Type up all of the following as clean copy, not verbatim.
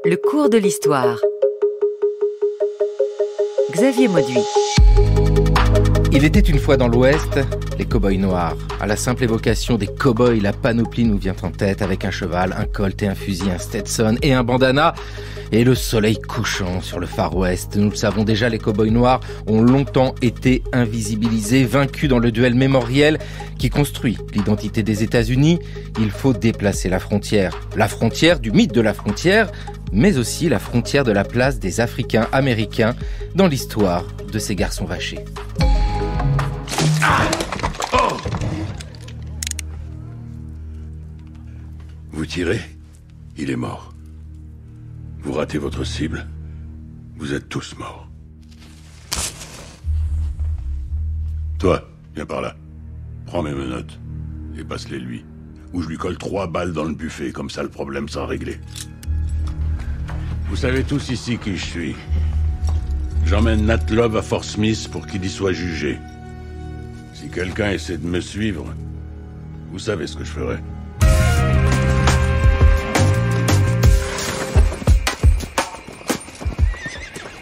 Le cours de l'histoire. Xavier Mauduit. Il était une fois dans l'Ouest, les cow-boys noirs. À la simple évocation des cow-boys, la panoplie nous vient en tête avec un cheval, un colt et un fusil, un Stetson et un bandana. Et le soleil couchant sur le Far West. Nous le savons déjà, les cow-boys noirs ont longtemps été invisibilisés, vaincus dans le duel mémoriel qui construit l'identité des États-Unis. Il faut déplacer la frontière. La frontière du mythe de la frontière, mais aussi la frontière de la place des Africains américains dans l'histoire de ces garçons vachés. Vous tirez, il est mort. Vous ratez votre cible, vous êtes tous morts. Toi, viens par là. Prends mes menottes et passe-les lui. Ou je lui colle 3 balles dans le buffet, comme ça le problème sera réglé. Vous savez tous ici qui je suis. J'emmène Nat Love à Fort Smith pour qu'il y soit jugé. Si quelqu'un essaie de me suivre, vous savez ce que je ferai.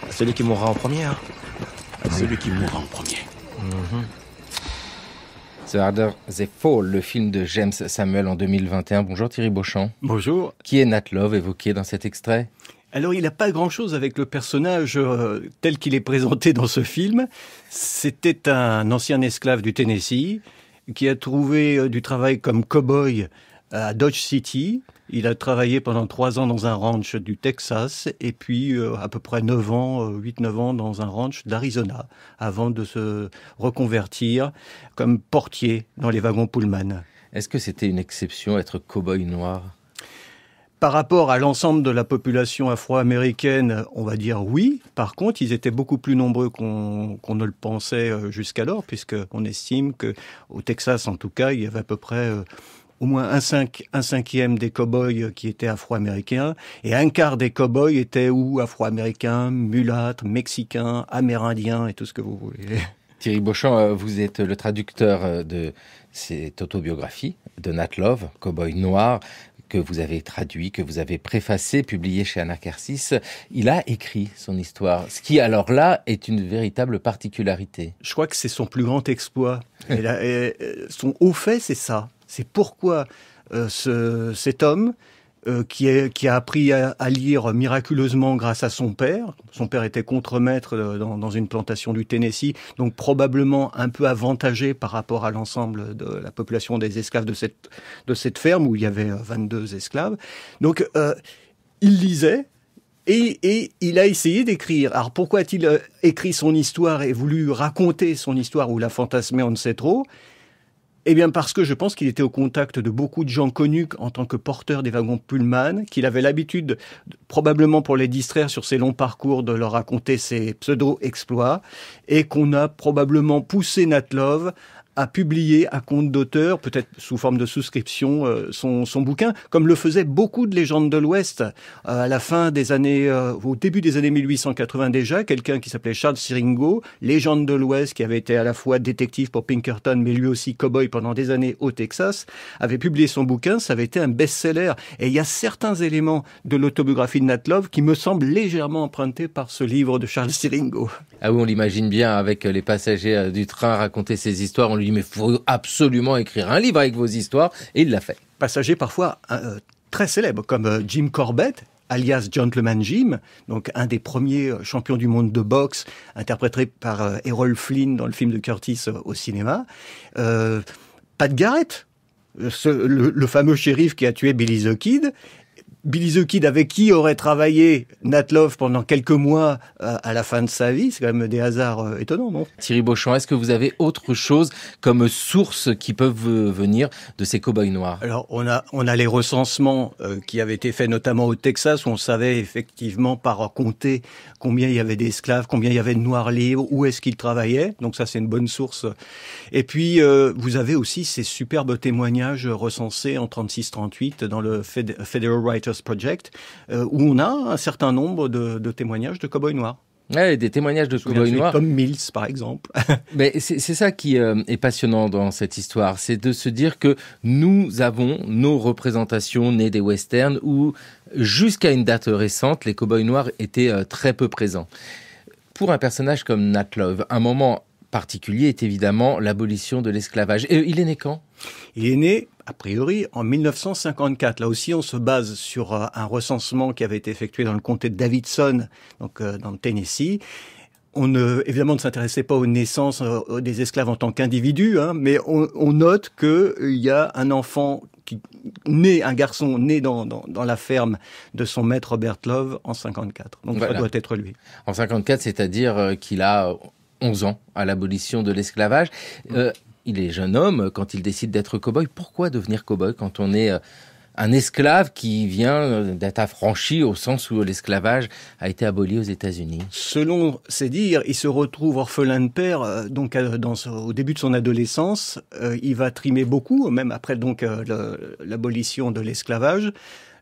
Celui qui mourra en premier, hein. Celui qui mourra en premier. The Harder They Fall, le film de James Samuel en 2021. Bonjour Thierry Beauchamp. Bonjour. Qui est Nat Love évoqué dans cet extrait ? Alors, il n'a pas grand-chose avec le personnage tel qu'il est présenté dans ce film. C'était un ancien esclave du Tennessee qui a trouvé du travail comme cow-boy à Dodge City. Il a travaillé pendant 3 ans dans un ranch du Texas et puis à peu près 8-9 ans dans un ranch d'Arizona avant de se reconvertir comme portier dans les wagons Pullman. Est-ce que c'était une exception, être cow-boy noir ? Par rapport à l'ensemble de la population afro-américaine, on va dire oui. Par contre, ils étaient beaucoup plus nombreux qu'on ne le pensait jusqu'alors, puisqu'on estime qu'au Texas, en tout cas, il y avait à peu près au moins un cinquième des cow-boys qui étaient afro-américains, et un quart des cow-boys étaient ou afro-américains, mulâtres, mexicains, amérindiens et tout ce que vous voulez. Thierry Beauchamp, vous êtes le traducteur de cette autobiographie de Nat Love, cow-boy noir, que vous avez traduit, que vous avez préfacé, publié chez Anacarsis. Il a écrit son histoire, ce qui alors là est une véritable particularité. Je crois que c'est son plus grand exploit. Son haut fait, c'est ça. C'est pourquoi cet homme qui a appris à lire miraculeusement grâce à son père. Son père était contremaître dans une plantation du Tennessee, donc probablement un peu avantagé par rapport à l'ensemble de la population des esclaves de cette ferme où il y avait 22 esclaves. Donc il lisait et il a essayé d'écrire. Alors pourquoi a-t-il écrit son histoire et voulu raconter son histoire ou la fantasmer, on ne sait trop ? Eh bien parce que je pense qu'il était au contact de beaucoup de gens connus en tant que porteur des wagons Pullman, qu'il avait l'habitude, probablement pour les distraire sur ses longs parcours, de leur raconter ses pseudo-exploits, et qu'on a probablement poussé Nat Love à publier à compte d'auteur, peut-être sous forme de souscription, son bouquin, comme le faisaient beaucoup de légendes de l'Ouest. À la fin des années, au début des années 1880 déjà, quelqu'un qui s'appelait Charles Siringo, légende de l'Ouest, qui avait été à la fois détective pour Pinkerton, mais lui aussi cow-boy pendant des années au Texas, avait publié son bouquin, ça avait été un best-seller. Et il y a certains éléments de l'autobiographie de Nat Love qui me semblent légèrement empruntés par ce livre de Charles Siringo. Ah oui, on l'imagine bien avec les passagers du train raconter ces histoires. On lui dit, mais il faut absolument écrire un livre avec vos histoires. Et il l'a fait. Passagers parfois très célèbres, comme Jim Corbett, alias Gentleman Jim, donc un des premiers champions du monde de boxe, interprété par Errol Flynn dans le film de Curtis au cinéma. Pat Garrett, le fameux shérif qui a tué Billy the Kid. Billy the Kid, avec qui aurait travaillé Nat Love pendant quelques mois à la fin de sa vie. C'est quand même des hasards étonnants, non ? Thierry Beauchamp, est-ce que vous avez autre chose comme sources qui peuvent venir de ces cow-boys noirs ? Alors, on a les recensements qui avaient été faits notamment au Texas, où on savait effectivement par comté combien il y avait d'esclaves, combien il y avait de noirs libres, où est-ce qu'ils travaillaient. Donc ça, c'est une bonne source. Et puis, vous avez aussi ces superbes témoignages recensés en 36-38 dans le Federal Writers Project, où on a un certain nombre de témoignages de cow-boys noirs. Ouais, des témoignages de cow-boys noirs. Tom Mills, par exemple. Mais c'est ça qui est passionnant dans cette histoire, c'est de se dire que nous avons nos représentations nées des westerns où, jusqu'à une date récente, les cow-boys noirs étaient très peu présents. Pour un personnage comme Nat Love, un moment particulier est évidemment l'abolition de l'esclavage. Et il est né quand ? Il est né, a priori, en 1954. Là aussi, on se base sur un recensement qui avait été effectué dans le comté de Davidson, donc dans le Tennessee. On évidemment ne s'intéressait pas aux naissances des esclaves en tant qu'individus, hein, mais on note qu'il y a un enfant un garçon né dans la ferme de son maître Robert Love en 54. Donc voilà. Ça doit être lui. En 54, c'est-à-dire qu'il a 11 ans à l'abolition de l'esclavage. Il est jeune homme quand il décide d'être cow-boy. Pourquoi devenir cow-boy quand on est un esclave qui vient d'être affranchi au sens où l'esclavage a été aboli aux États-Unis? Selon ses dires, il se retrouve orphelin de père au début de son adolescence. Il va trimer beaucoup, même après l'abolition de l'esclavage.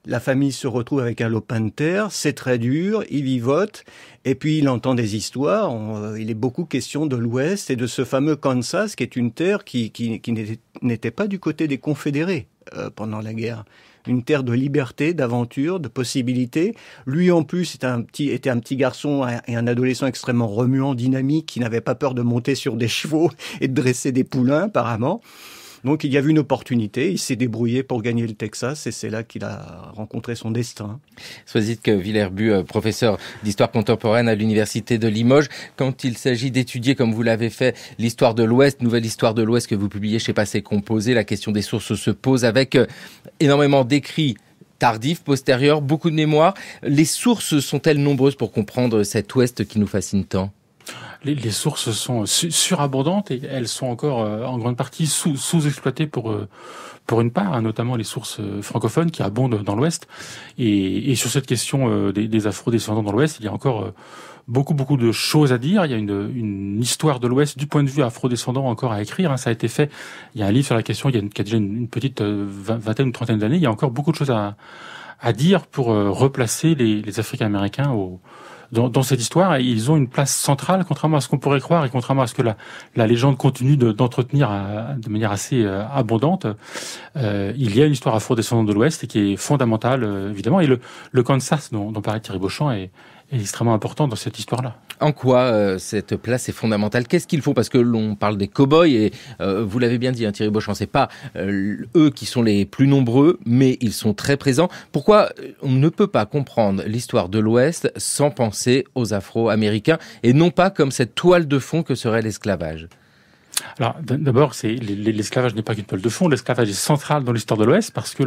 La famille se retrouve avec un lopin de terre, c'est très dur, il vivote, et puis il entend des histoires. Il est beaucoup question de l'Ouest et de ce fameux Kansas, qui est une terre qui n'était pas du côté des Confédérés pendant la guerre. Une terre de liberté, d'aventure, de possibilités. Lui, en plus, était un petit garçon et un adolescent extrêmement remuant, dynamique, qui n'avait pas peur de monter sur des chevaux et de dresser des poulains, apparemment. Donc, il y a eu une opportunité, il s'est débrouillé pour gagner le Texas et c'est là qu'il a rencontré son destin. Soisitke Villerbu, professeur d'histoire contemporaine à l'université de Limoges. Quand il s'agit d'étudier, comme vous l'avez fait, l'histoire de l'Ouest, nouvelle histoire de l'Ouest que vous publiez chez Passé Composé, la question des sources se pose avec énormément d'écrits tardifs, postérieurs, beaucoup de mémoires. Les sources sont-elles nombreuses pour comprendre cet Ouest qui nous fascine tant ? Les sources sont surabondantes et elles sont encore en grande partie sous-exploitées pour une part, hein, notamment les sources francophones qui abondent dans l'Ouest. Et sur cette question des afro-descendants dans l'Ouest, il y a encore beaucoup de choses à dire. Il y a une histoire de l'Ouest du point de vue afro-descendant encore à écrire. Hein. Ça a été fait. Il y a un livre sur la question qui a déjà une petite vingtaine ou trentaine d'années. Il y a encore beaucoup de choses à dire pour replacer les Africains-Américains dans cette histoire. Et ils ont une place centrale, contrairement à ce qu'on pourrait croire et contrairement à ce que la légende continue d'entretenir de manière assez abondante. Il y a une histoire afro-descendante de l'Ouest et qui est fondamentale, évidemment. Et le Kansas dont parlait Thierry Beauchamp est extrêmement important dans cette histoire-là. En quoi cette place est fondamentale ? Qu'est-ce qu'il faut ? Parce que l'on parle des cow-boys et vous l'avez bien dit, hein, Thierry Beauchamp, c'est pas eux qui sont les plus nombreux, mais ils sont très présents. Pourquoi on ne peut pas comprendre l'histoire de l'Ouest sans penser aux Afro-Américains et non pas comme cette toile de fond que serait l'esclavage ? Alors, d'abord, l'esclavage n'est pas qu'une toile de fond. L'esclavage est central dans l'histoire de l'Ouest parce que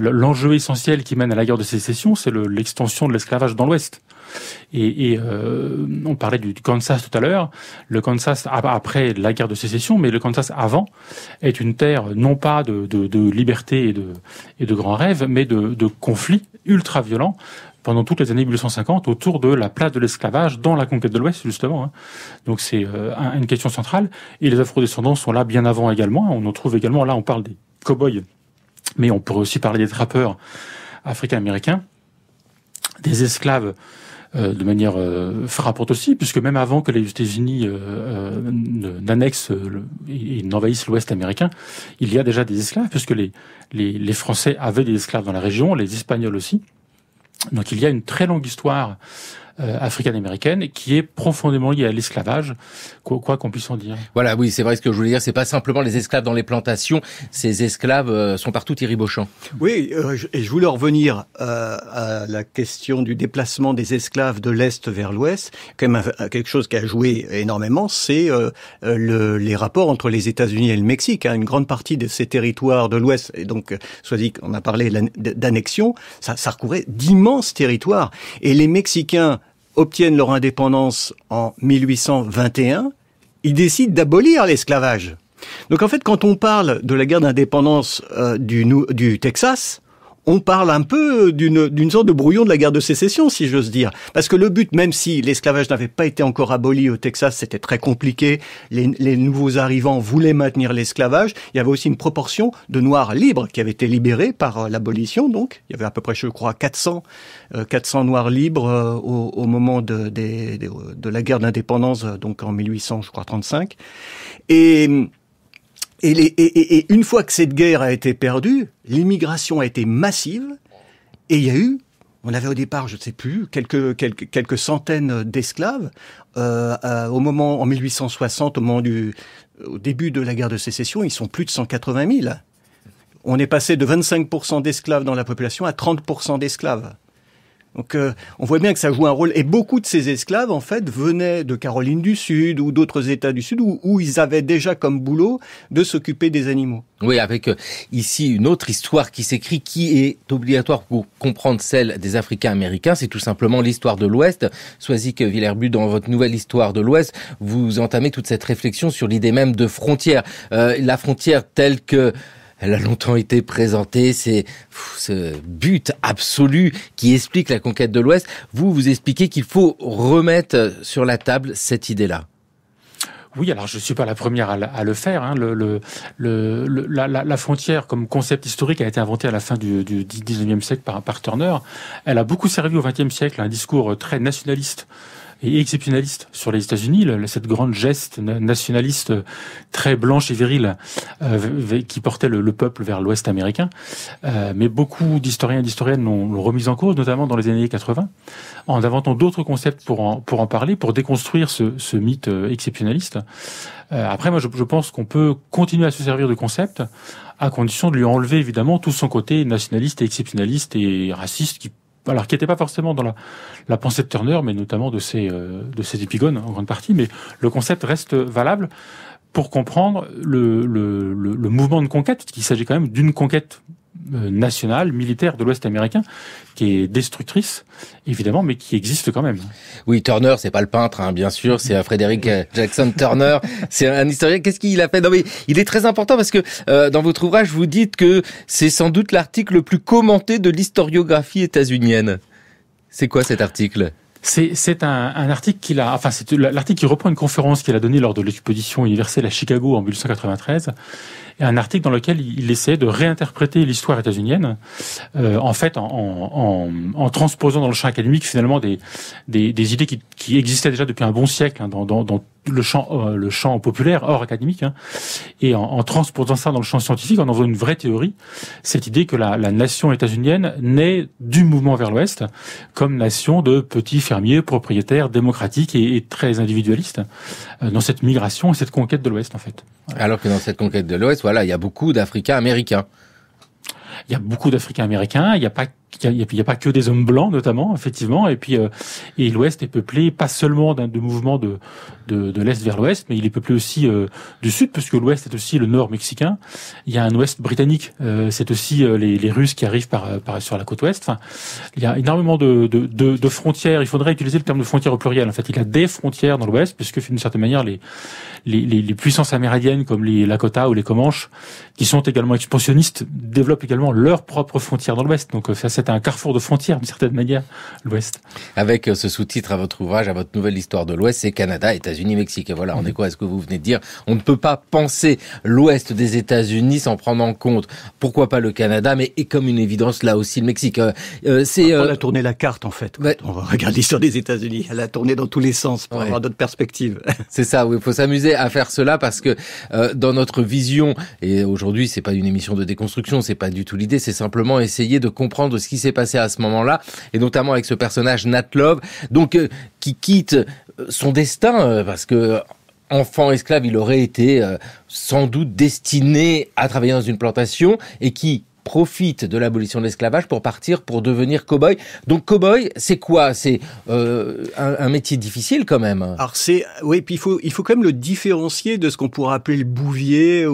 l'enjeu essentiel qui mène à la guerre de sécession, c'est l'extension de l'esclavage dans l'Ouest. Et on parlait du Kansas tout à l'heure. Le Kansas après la guerre de sécession, mais le Kansas avant est une terre non pas de liberté et de grands rêves, mais de conflits ultra violents pendant toutes les années 1850 autour de la place de l'esclavage dans la conquête de l'Ouest, justement. Hein. Donc c'est une question centrale. Et les afrodescendants sont là bien avant également. On en trouve également, là on parle des cow-boys, mais on pourrait aussi parler des trappeurs africains-américains, des esclaves de manière frappante aussi, puisque même avant que les États-Unis n'annexent et n'envahissent l'Ouest américain, il y a déjà des esclaves, puisque les Français avaient des esclaves dans la région, les Espagnols aussi. Donc il y a une très longue histoire africaine-américaine qui est profondément liée à l'esclavage, quoi qu'on puisse en dire. Voilà, oui, c'est vrai ce que je voulais dire, c'est pas simplement les esclaves dans les plantations, ces esclaves sont partout, Thierry Beauchamp. Oui, et je voulais revenir à la question du déplacement des esclaves de l'Est vers l'Ouest. Quand même quelque chose qui a joué énormément, c'est les rapports entre les États-Unis et le Mexique. Hein. Une grande partie de ces territoires de l'Ouest, et donc, on a parlé d'annexion, ça recouvrait d'immenses territoires. Et les Mexicains obtiennent leur indépendance en 1821, ils décident d'abolir l'esclavage. Donc en fait, quand on parle de la guerre d'indépendance du Texas, on parle un peu d'une sorte de brouillon de la guerre de sécession, si j'ose dire. Parce que le but, même si l'esclavage n'avait pas été encore aboli au Texas, c'était très compliqué, les nouveaux arrivants voulaient maintenir l'esclavage, il y avait aussi une proportion de Noirs libres qui avaient été libérés par l'abolition, donc. Il y avait à peu près, je crois, 400 Noirs libres au moment de la guerre d'indépendance, donc en 1835. Et une fois que cette guerre a été perdue, l'immigration a été massive et il y a eu, on avait au départ, je ne sais plus, quelques centaines d'esclaves. En 1860, au début de la guerre de sécession, ils sont plus de 180 000. On est passé de 25% d'esclaves dans la population à 30% d'esclaves. Donc on voit bien que ça joue un rôle. Et beaucoup de ces esclaves, en fait, venaient de Caroline du Sud ou d'autres États du Sud où ils avaient déjà comme boulot de s'occuper des animaux. Oui, avec ici une autre histoire qui s'écrit, qui est obligatoire pour comprendre celle des Africains américains. C'est tout simplement l'histoire de l'Ouest. Soisy Villers-But, dans votre nouvelle histoire de l'Ouest, vous entamez toute cette réflexion sur l'idée même de frontière. La frontière telle que elle a longtemps été présentée, c'est ce but absolu qui explique la conquête de l'Ouest. Vous expliquez qu'il faut remettre sur la table cette idée-là. Oui, alors je suis pas la première à le faire. Hein. La frontière comme concept historique a été inventée à la fin du 19e siècle par Turner. Elle a beaucoup servi au 20e siècle, un discours très nationaliste et exceptionnaliste sur les États-Unis, cette grande geste nationaliste très blanche et virile qui portait le peuple vers l'Ouest américain. Mais beaucoup d'historiens et d'historiennes l'ont remise en cause, notamment dans les années 80, en inventant d'autres concepts pour en parler, pour déconstruire ce mythe exceptionnaliste. Après, moi, je pense qu'on peut continuer à se servir de concepts à condition de lui enlever évidemment tout son côté nationaliste et exceptionnaliste et raciste qui n'était pas forcément dans la pensée de Turner, mais notamment de ses épigones en grande partie. Mais le concept reste valable pour comprendre le mouvement de conquête, qu'il s'agit quand même d'une conquête nationale, militaire de l'Ouest américain, qui est destructrice, évidemment, mais qui existe quand même. Oui, Turner, c'est pas le peintre, hein, bien sûr, c'est Frederick Jackson Turner, c'est un historien. Qu'est-ce qu'il a fait? Non, mais il est très important parce que dans votre ouvrage, vous dites que c'est sans doute l'article le plus commenté de l'historiographie états-unienne. C'est quoi cet article? C'est un article c'est l'article qui reprend une conférence qu'il a donnée lors de l'exposition universelle à Chicago en 1893. Et un article dans lequel il essaie de réinterpréter l'histoire états-unienne, en fait, en transposant dans le champ académique finalement des idées qui existaient déjà depuis un bon siècle, hein, dans le champ populaire hors académique, hein, et en transposant ça dans le champ scientifique, en faisant une vraie théorie, cette idée que la nation états-unienne naît du mouvement vers l'Ouest comme nation de petits fermiers propriétaires démocratiques et très individualistes dans cette migration et cette conquête de l'Ouest en fait. Voilà. Alors que dans cette conquête de l'Ouest, voilà, il y a beaucoup d'Africains américains. Il y a beaucoup d'Africains américains, il n'y a pas que des hommes blancs notamment, effectivement, et puis et l'Ouest est peuplé pas seulement de mouvements de l'Est vers l'Ouest, mais il est peuplé aussi du Sud, parce que l'Ouest est aussi le Nord mexicain. Il y a un Ouest britannique, c'est aussi les Russes qui arrivent sur la côte Ouest. Enfin, il y a énormément de frontières. Il faudrait utiliser le terme de frontières au pluriel. En fait, il y a des frontières dans l'Ouest, puisque d'une certaine manière les puissances amérindiennes comme les Lakota ou les Comanches, qui sont également expansionnistes, développent également leurs propres frontières dans l'Ouest. Donc c'est un carrefour de frontières, d'une certaine manière, l'Ouest. Avec ce sous-titre à votre ouvrage, à votre nouvelle histoire de l'Ouest, c'est Canada, États-Unis, Mexique. Et voilà, on est quoi à ce que vous venez de dire? On ne peut pas penser l'Ouest des États-Unis sans prendre en compte, pourquoi pas le Canada, mais et comme une évidence, là aussi, le Mexique. On a tourné la carte, en fait. Ouais. On regarde l'histoire des États-Unis. Elle a tourné dans tous les sens pour avoir d'autres perspectives. C'est ça, oui. Il faut s'amuser à faire cela parce que dans notre vision, et aujourd'hui, c'est pas une émission de déconstruction, c'est pas du tout l'idée, c'est simplement essayer de comprendre ce qui s'est passé à ce moment-là, et notamment avec ce personnage Nat Love, donc qui quitte son destin parce que enfant esclave, il aurait été sans doute destiné à travailler dans une plantation et qui profite de l'abolition de l'esclavage pour partir pour devenir cow-boy. Donc cow-boy, c'est quoi? C'est un métier difficile quand même. Alors oui, puis il faut quand même le différencier de ce qu'on pourrait appeler le bouvier,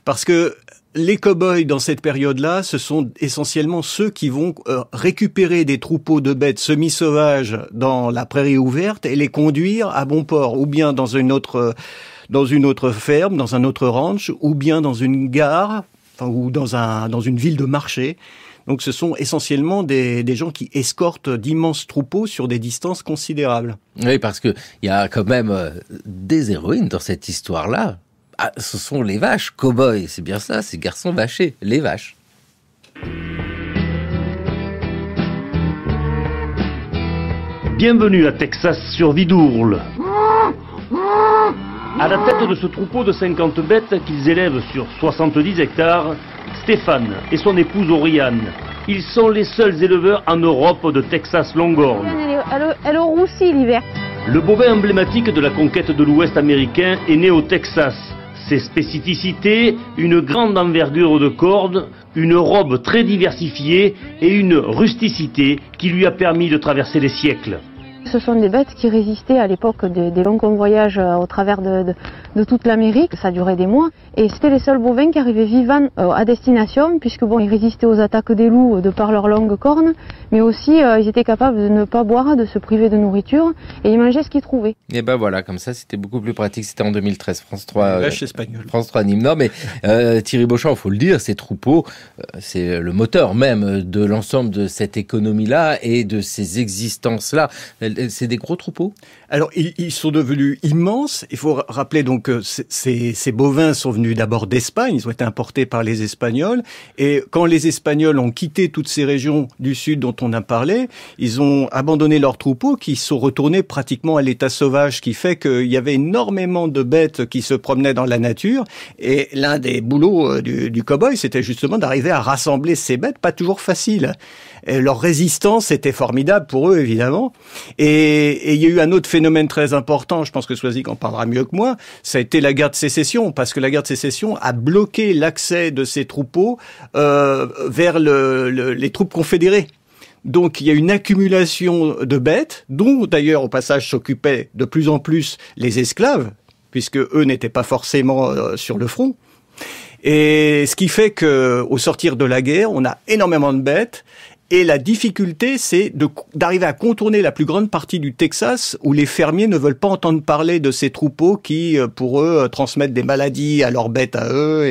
parce que les cow-boys dans cette période-là, ce sont essentiellement ceux qui vont récupérer des troupeaux de bêtes semi-sauvages dans la prairie ouverte et les conduire à bon port, ou bien dans une autre ferme, dans un autre ranch, ou bien dans une gare, ou dans une ville de marché. Donc ce sont essentiellement des gens qui escortent d'immenses troupeaux sur des distances considérables. Oui, parce que il y a quand même des héroïnes dans cette histoire-là. Ah, ce sont les vaches, cow-boys, c'est bien ça, ces garçons vachés, les vaches. Bienvenue à Texas sur Vidourle. À la tête de ce troupeau de 50 bêtes qu'ils élèvent sur 70 hectares, Stéphane et son épouse Oriane. Ils sont les seuls éleveurs en Europe de Texas Longhorn. Elle roussit l'hiver. Le bovin emblématique de la conquête de l'Ouest américain est né au Texas. Ses spécificités, une grande envergure de cordes, une robe très diversifiée et une rusticité qui lui a permis de traverser les siècles. Ce sont des bêtes qui résistaient à l'époque des longs convoyages au travers de toute l'Amérique. Ça durait des mois. Et c'était les seuls bovins qui arrivaient vivants à destination, puisque bon, ils résistaient aux attaques des loups de par leurs longues cornes, mais aussi ils étaient capables de ne pas boire, de se priver de nourriture, et ils mangeaient ce qu'ils trouvaient. Et ben voilà, comme ça, c'était beaucoup plus pratique. C'était en 2013, France 3. Vache espagnole. France 3 Nîmes. Non, mais Thierry Beauchamp, il faut le dire, ces troupeaux, c'est le moteur même de l'ensemble de cette économie-là et de ces existences-là. C'est des gros troupeaux? Alors, ils sont devenus immenses. Il faut rappeler donc que ces bovins sont venus d'abord d'Espagne. Ils ont été importés par les Espagnols. Et quand les Espagnols ont quitté toutes ces régions du sud dont on a parlé, ils ont abandonné leurs troupeaux qui sont retournés pratiquement à l'état sauvage, ce qui fait qu'il y avait énormément de bêtes qui se promenaient dans la nature. Et l'un des boulots du cow-boy, c'était justement d'arriver à rassembler ces bêtes, pas toujours facile. Et leur résistance était formidable pour eux, évidemment. Et il y a eu un autre phénomène très important, je pense que Soisig en parlera mieux que moi, ça a été la guerre de sécession, parce que la guerre de sécession a bloqué l'accès de ces troupeaux vers les troupes confédérées. Donc il y a une accumulation de bêtes, dont d'ailleurs au passage s'occupaient de plus en plus les esclaves, puisque eux n'étaient pas forcément sur le front. Et ce qui fait que, au sortir de la guerre, on a énormément de bêtes. Et la difficulté, c'est d'arriver à contourner la plus grande partie du Texas où les fermiers ne veulent pas entendre parler de ces troupeaux qui, pour eux, transmettent des maladies à leurs bêtes à eux.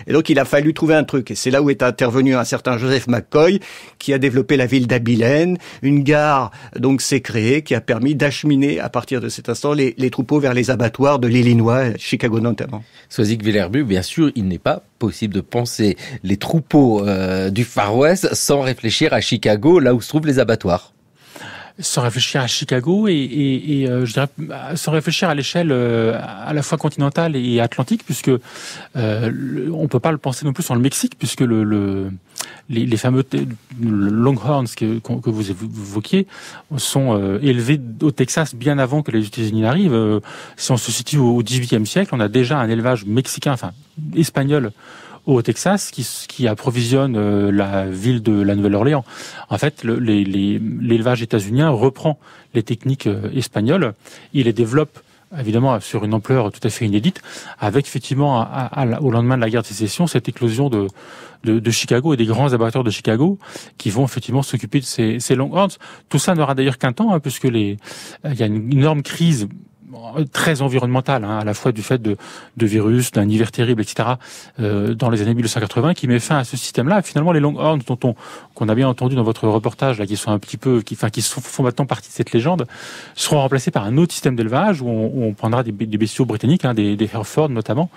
Et donc, il a fallu trouver un truc. Et c'est là où est intervenu un certain Joseph McCoy qui a développé la ville d'Abilene. Une gare, donc, s'est créée qui a permis d'acheminer, à partir de cet instant, les troupeaux vers les abattoirs de l'Illinois, Chicago notamment. Soisig Villers-But, bien sûr, il n'est pas possible de penser les troupeaux du Far West sans réfléchir à Chicago, là où se trouvent les abattoirs. Sans réfléchir à Chicago et je dirais sans réfléchir à l'échelle à la fois continentale et atlantique, puisque on peut pas le penser non plus sans le Mexique, puisque les fameux Longhorns que vous évoquiez sont élevés au Texas bien avant que les États-Unis n'arrivent. Si on se situe au XVIIIe siècle, on a déjà un élevage mexicain, enfin espagnol, au Texas, qui approvisionne la ville de la Nouvelle-Orléans. En fait, l'élevage états-unien reprend les techniques espagnoles, il les développe évidemment sur une ampleur tout à fait inédite, avec effectivement au lendemain de la guerre de sécession cette éclosion de Chicago et des grands abattoirs de Chicago qui vont effectivement s'occuper de ces Longhorns. Tout ça n'aura d'ailleurs qu'un temps, puisque il y a une énorme crise très environnementale, à la fois du fait de virus, d'un hiver terrible, etc., dans les années 1980, qui met fin à ce système-là. Finalement, les Longhorns, qu'on a bien entendu dans votre reportage, là, qui font maintenant partie de cette légende, seront remplacés par un autre système d'élevage où on prendra des bestiaux britanniques, des Hereford notamment,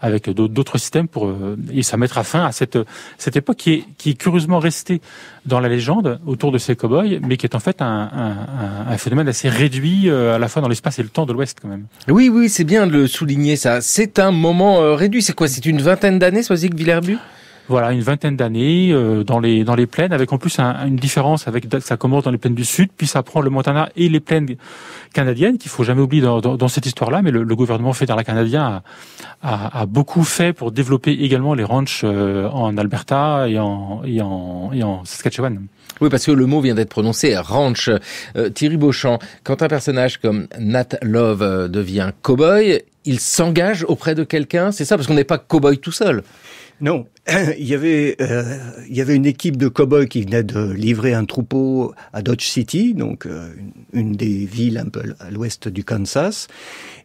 avec d'autres systèmes et ça mettra fin à cette époque qui est curieusement restée dans la légende autour de ces cow-boys, mais qui est en fait un phénomène assez réduit à la fois dans l'espace et le temps de l'Ouest quand même. Oui, c'est bien de le souligner ça. C'est un moment réduit. C'est quoi? C'est une vingtaine d'années, Soisig Villers-But? Voilà, une vingtaine d'années dans les plaines, avec en plus une différence ça commence dans les plaines du sud, puis ça prend le Montana et les plaines canadiennes, qu'il faut jamais oublier dans cette histoire-là. Mais le gouvernement fédéral canadien a beaucoup fait pour développer également les ranchs en Alberta et en Saskatchewan. Oui, parce que le mot vient d'être prononcé, ranch. Thierry Beauchamp, quand un personnage comme Nat Love devient cow-boy, il s'engage auprès de quelqu'un, c'est ça? Parce qu'on n'est pas cow-boy tout seul. Non. il y avait une équipe de cow-boys qui venait de livrer un troupeau à Dodge City, donc une des villes un peu à l'ouest du Kansas.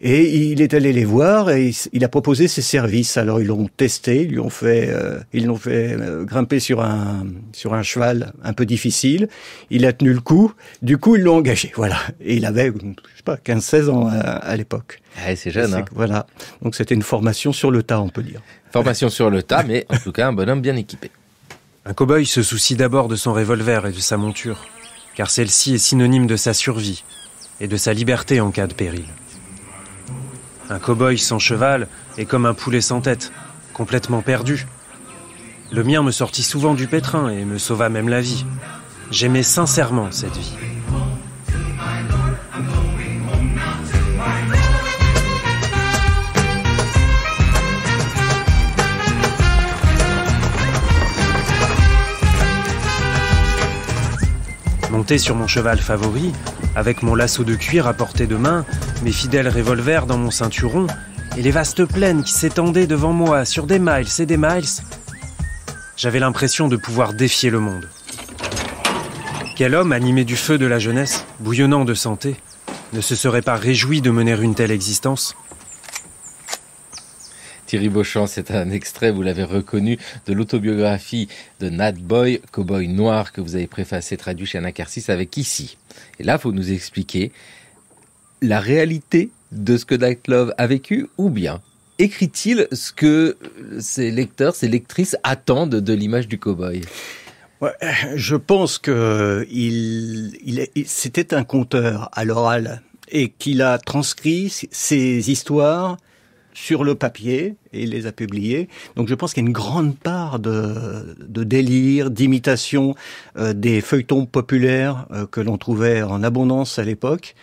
Et il est allé les voir et il a proposé ses services. Alors ils l'ont testé, ils l'ont fait grimper sur un cheval un peu difficile. Il a tenu le coup. Du coup, ils l'ont engagé. Voilà. Et il avait, je sais pas, 15-16 ans à l'époque. Ah, c'est jeune, hein. Voilà. Donc c'était une formation sur le tas, on peut dire. Formation sur le tas, mais en tout cas un bonhomme bien équipé. Un cow-boy se soucie d'abord de son revolver et de sa monture, car celle-ci est synonyme de sa survie et de sa liberté en cas de péril. Un cow-boy sans cheval est comme un poulet sans tête, complètement perdu. Le mien me sortit souvent du pétrin et me sauva même la vie. J'aimais sincèrement cette vie. Monté sur mon cheval favori, avec mon lasso de cuir à portée de main, mes fidèles revolvers dans mon ceinturon, et les vastes plaines qui s'étendaient devant moi sur des miles et des miles, j'avais l'impression de pouvoir défier le monde. Quel homme animé du feu de la jeunesse, bouillonnant de santé, ne se serait pas réjoui de mener une telle existence ? Thierry Beauchamp, c'est un extrait, vous l'avez reconnu, de l'autobiographie de Nat Boy, cow-boy noir, que vous avez préfacé, traduit chez Anacarsis, avec ici. Et là, il faut nous expliquer la réalité de ce que Nat Love a vécu, ou bien écrit-il ce que ses lecteurs, ses lectrices attendent de l'image du cow-boy ? Ouais, je pense que c'était un conteur à l'oral et qu'il a transcrit ses histoires sur le papier et il les a publiées. Donc je pense qu'il y a une grande part de délire, d'imitation des feuilletons populaires que l'on trouvait en abondance à l'époque.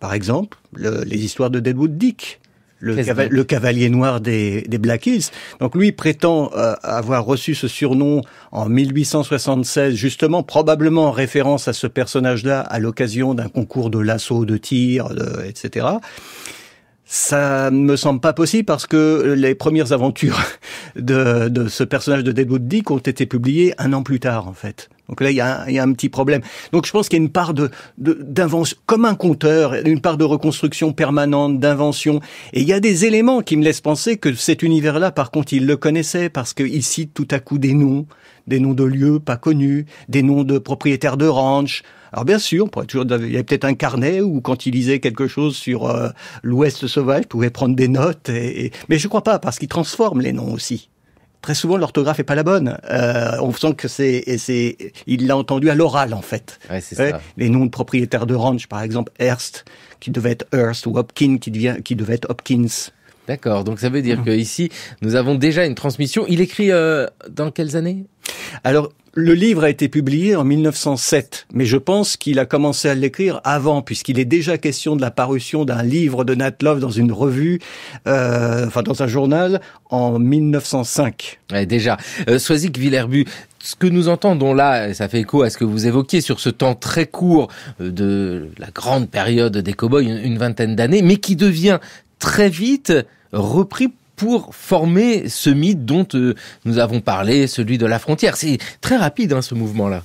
Par exemple, les histoires de Deadwood Dick, le cavalier noir des Black Hills. Donc lui prétend avoir reçu ce surnom en 1876, justement, probablement en référence à ce personnage-là à l'occasion d'un concours de lasso, de tir, etc. Ça ne me semble pas possible parce que les premières aventures de ce personnage de Deadwood Dick ont été publiées 1 an plus tard, en fait. Donc là, il y a un petit problème. Donc je pense qu'il y a une part d'invention, comme un conteur, une part de reconstruction permanente, d'invention. Et il y a des éléments qui me laissent penser que cet univers-là, par contre, il le connaissait parce qu'il cite tout à coup des noms de lieux pas connus, des noms de propriétaires de ranch. Alors bien sûr, il y avait peut-être un carnet où quand il lisait quelque chose sur l'Ouest sauvage, il pouvait prendre des notes. Mais je crois pas, parce qu'il transforme les noms aussi. Très souvent, l'orthographe est pas la bonne. On sent que il l'a entendu à l'oral, en fait. Ouais, c'est ça. Les noms de propriétaires de ranch, par exemple, Hearst, qui devait être Hearst, ou Hopkins, qui devait être Hopkins. D'accord, donc ça veut dire qu'ici, nous avons déjà une transmission. Il écrit dans quelles années ? Alors, le livre a été publié en 1907, mais je pense qu'il a commencé à l'écrire avant, puisqu'il est déjà question de la parution d'un livre de Nat Love dans une revue, dans un journal, en 1905. Ouais, déjà. Soisic Villerbu, ce que nous entendons là, ça fait écho à ce que vous évoquiez sur ce temps très court de la grande période des cow-boys, une vingtaine d'années, mais qui devient très vite repris pour former ce mythe dont nous avons parlé, celui de la frontière. C'est très rapide, ce mouvement-là.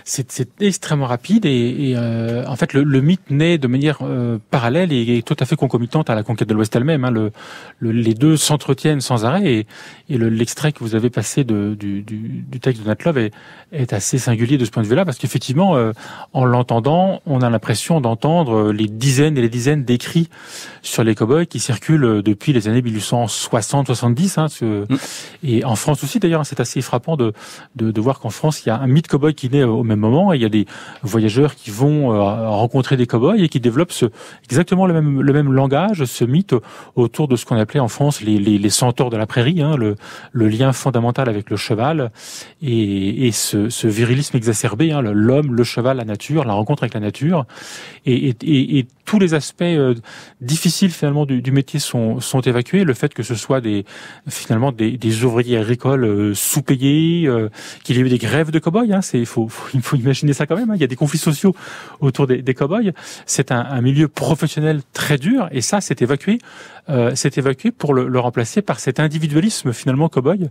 C'est extrêmement rapide et en fait le mythe naît de manière parallèle et tout à fait concomitante à la conquête de l'Ouest elle-même. Les deux s'entretiennent sans arrêt et l'extrait que vous avez passé du texte de Nat Love est assez singulier de ce point de vue-là parce qu'effectivement en l'entendant on a l'impression d'entendre les dizaines et les dizaines d'écrits sur les cow-boys qui circulent depuis les années 1860-70 et en France aussi d'ailleurs. C'est assez frappant de voir qu'en France il y a un mythe cow-boy qui naît au même moment, et il y a des voyageurs qui vont rencontrer des cow-boys et qui développent exactement le même langage, ce mythe autour de ce qu'on appelait en France les centaures de la prairie, le lien fondamental avec le cheval et ce virilisme exacerbé, l'homme, le cheval, la nature, la rencontre avec la nature et tous les aspects difficiles finalement du métier sont évacués. Le fait que ce soit des ouvriers agricoles sous-payés, qu'il y ait eu des grèves de cow-boys, il faut imaginer ça quand même. Il y a des conflits sociaux autour des cow-boys. C'est un milieu professionnel très dur, et ça, c'est évacué. C'est évacué pour le remplacer par cet individualisme finalement cow-boy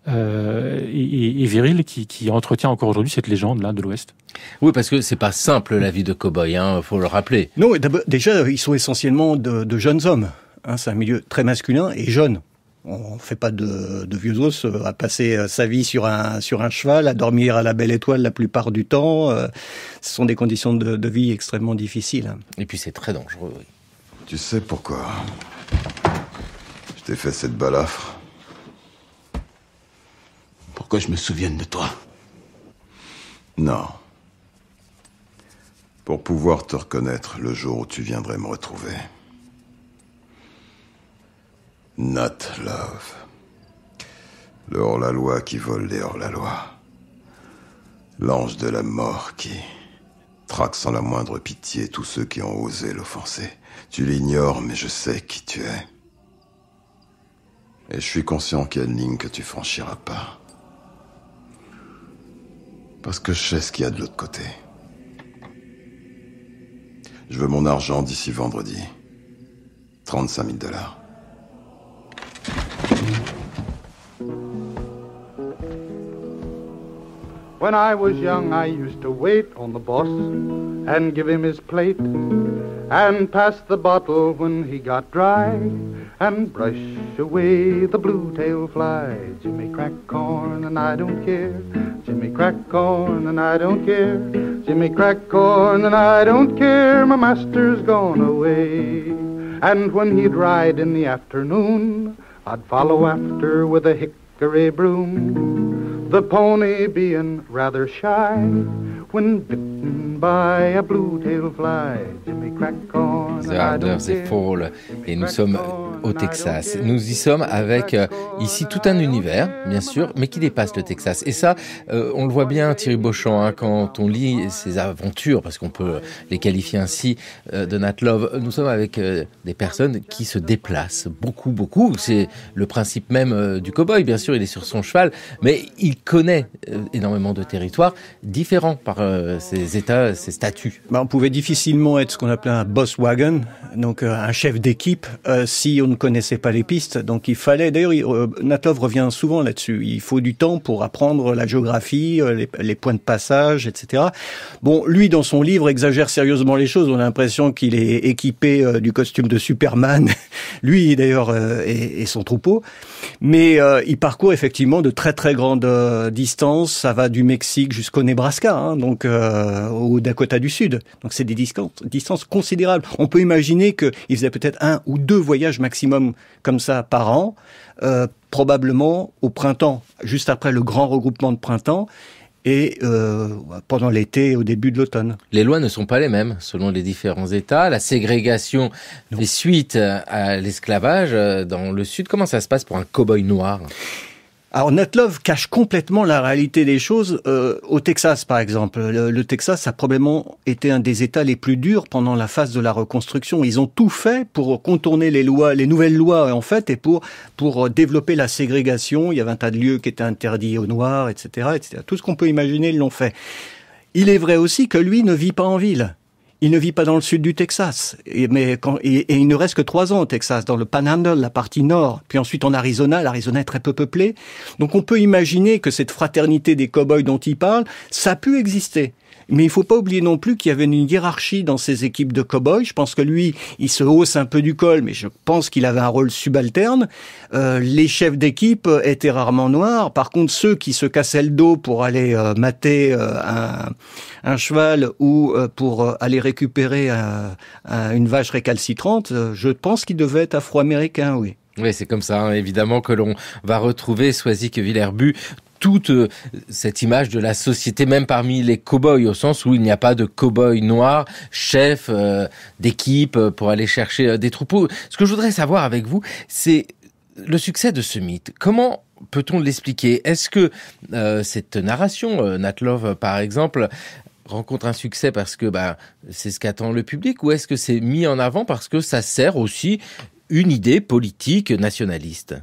et viril qui entretient encore aujourd'hui cette légende là de l'Ouest. Oui, parce que c'est pas simple la vie de cow-boy, faut le rappeler. Non, déjà ils sont essentiellement de jeunes hommes. C'est un milieu très masculin et jeune. On fait pas de vieux os à passer sa vie sur un cheval, à dormir à la belle étoile la plupart du temps. Ce sont des conditions de vie extrêmement difficiles. Et puis c'est très dangereux. Oui. Tu sais pourquoi je t'ai fait cette balafre? Pourquoi je me souvienne de toi? Non. Pour pouvoir te reconnaître le jour où tu viendrais me retrouver. Nat Love. Le hors-la-loi qui vole les hors-la-loi. L'ange de la mort qui traque sans la moindre pitié tous ceux qui ont osé l'offenser. Tu l'ignores, mais je sais qui tu es. Et je suis conscient qu'il y a une ligne que tu franchiras pas. Parce que je sais ce qu'il y a de l'autre côté. Je veux mon argent d'ici vendredi. 35 000 $. When I was young, I used to wait on the boss and give him his plate and pass the bottle when he got dry and brush away the blue-tail fly. Jimmy crack corn and I don't care. Jimmy crack corn and I don't care. Jimmy crack corn and I don't care. My master's gone away. And when he'd ride in the afternoon, I'd follow after with a hickory broom. The pony being rather shy when bitten by a blue-tail fly. Jimmy crack corn. The Harder They Fall. Et nous sommes au Texas. Nous y sommes avec ici tout un univers, bien sûr, mais qui dépasse le Texas. Et ça, on le voit bien, Thierry Beauchamp, quand on lit ses aventures, parce qu'on peut les qualifier ainsi, de Nat Love. Nous sommes avec des personnes qui se déplacent beaucoup. C'est le principe même du cow-boy. Bien sûr, il est sur son cheval, mais il connaît énormément de territoires différents par ses états, ses statuts. On pouvait difficilement être ce qu'on appelait un boss wagon, donc un chef d'équipe, si on ne connaissait pas les pistes. Donc il fallait, d'ailleurs, Nat Love revient souvent là-dessus, il faut du temps pour apprendre la géographie, les points de passage, etc. Bon, lui, dans son livre, exagère sérieusement les choses. On a l'impression qu'il est équipé du costume de Superman, lui d'ailleurs, et son troupeau. Mais il parcourt effectivement de très très grandes distances. Ça va du Mexique jusqu'au Nebraska, donc au Dakota du Sud. Donc c'est des distances considérables. On peut imaginer qu'il faisait peut-être 1 ou 2 voyages maximum comme ça par an, probablement au printemps, juste après le grand regroupement de printemps, et pendant l'été, au début de l'automne. Les lois ne sont pas les mêmes selon les différents États. La ségrégation fait suite à l'esclavage dans le Sud. Comment ça se passe pour un cow-boy noir ? Alors Nat Love cache complètement la réalité des choses. Au Texas, par exemple, le Texas a probablement été un des États les plus durs pendant la phase de la reconstruction. Ils ont tout fait pour contourner les nouvelles lois en fait, et pour développer la ségrégation. Il y avait un tas de lieux qui étaient interdits aux Noirs, etc., etc. Tout ce qu'on peut imaginer, ils l'ont fait. Il est vrai aussi que lui ne vit pas en ville. Il ne vit pas dans le sud du Texas, et il ne reste que 3 ans au Texas, dans le Panhandle, la partie nord. Puis ensuite en Arizona, l'Arizona est très peu peuplée. Donc on peut imaginer que cette fraternité des cow-boys dont il parle, ça a pu exister. Mais il faut pas oublier non plus qu'il y avait une hiérarchie dans ces équipes de cow-boys. Je pense que lui, il se hausse un peu du col, mais je pense qu'il avait un rôle subalterne. Les chefs d'équipe étaient rarement noirs. Par contre, ceux qui se cassaient le dos pour aller mater un cheval ou pour aller récupérer une vache récalcitrante, je pense qu'ils devaient être afro-américains, oui. Oui, c'est comme ça, évidemment, que l'on va retrouver Soisy Villerbut toute cette image de la société, même parmi les cow-boys, au sens où il n'y a pas de cow-boy noir, chef d'équipe pour aller chercher des troupeaux. Ce que je voudrais savoir avec vous, c'est le succès de ce mythe. Comment peut-on l'expliquer ? Est-ce que cette narration, Nat Love par exemple, rencontre un succès parce que c'est ce qu'attend le public, ou est-ce que c'est mis en avant parce que ça sert aussi une idée politique nationaliste ?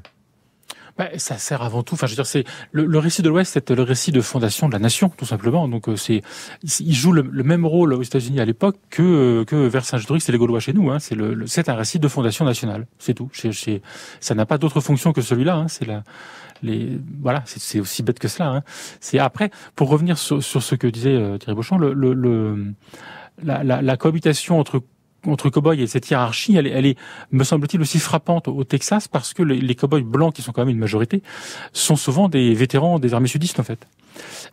Ça sert avant tout. Enfin, je veux dire, c'est le récit de l'Ouest, c'est le récit de fondation de la nation, tout simplement. Donc, il joue le même rôle aux États-Unis à l'époque que Vercingétorix et les Gaulois chez nous. Hein. C'est un récit de fondation nationale, c'est tout. Ça n'a pas d'autre fonction que celui-là. Hein. C'est aussi bête que cela. Hein. C'est après, pour revenir sur ce que disait Thierry Beauchamp, la cohabitation entre cow-boys et cette hiérarchie, elle est, me semble-t-il, aussi frappante au Texas parce que les cow-boys blancs, qui sont quand même une majorité, sont souvent des vétérans des armées sudistes, en fait.